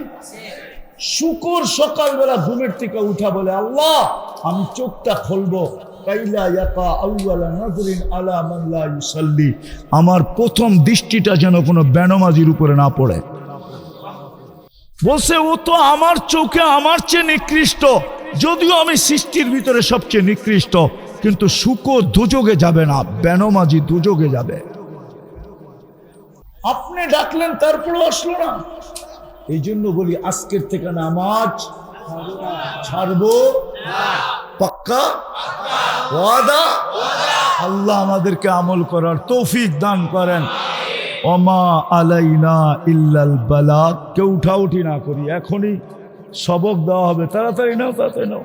শুকর সকালবেলা ঘুমের থেকে উঠা বলে, আল্লাহ আমি চোখটা খুলবো, আমার প্রথম দৃষ্টিটা যেন কোনো বেনমাজির উপরে না পড়ে। বলছে, ও তো আমার চোখে আমার চেয়ে নিকৃষ্ট, যদিও আমি সৃষ্টির ভিতরে সবচেয়ে নিকৃষ্ট, কিন্তু শুকর দুযোগে যাবে না, বেনমাজি দুযোগে যাবে। আপনি ডাকলেন তারপরে আসলো না। এই জন্য বলি, আজকের থেকে নামাজ ছাড়বো। পাক্কা? ওয়াদা? আল্লাহ আমাদেরকে আমল করার তৌফিক দান করেন। ওমা আলাইনা ইল্লাল বালাগ। কেউ উঠাউঠি না করি, এখনই সবক দেওয়া হবে। তাড়াতাড়ি নাও, তাড়াতাড়ি নাও।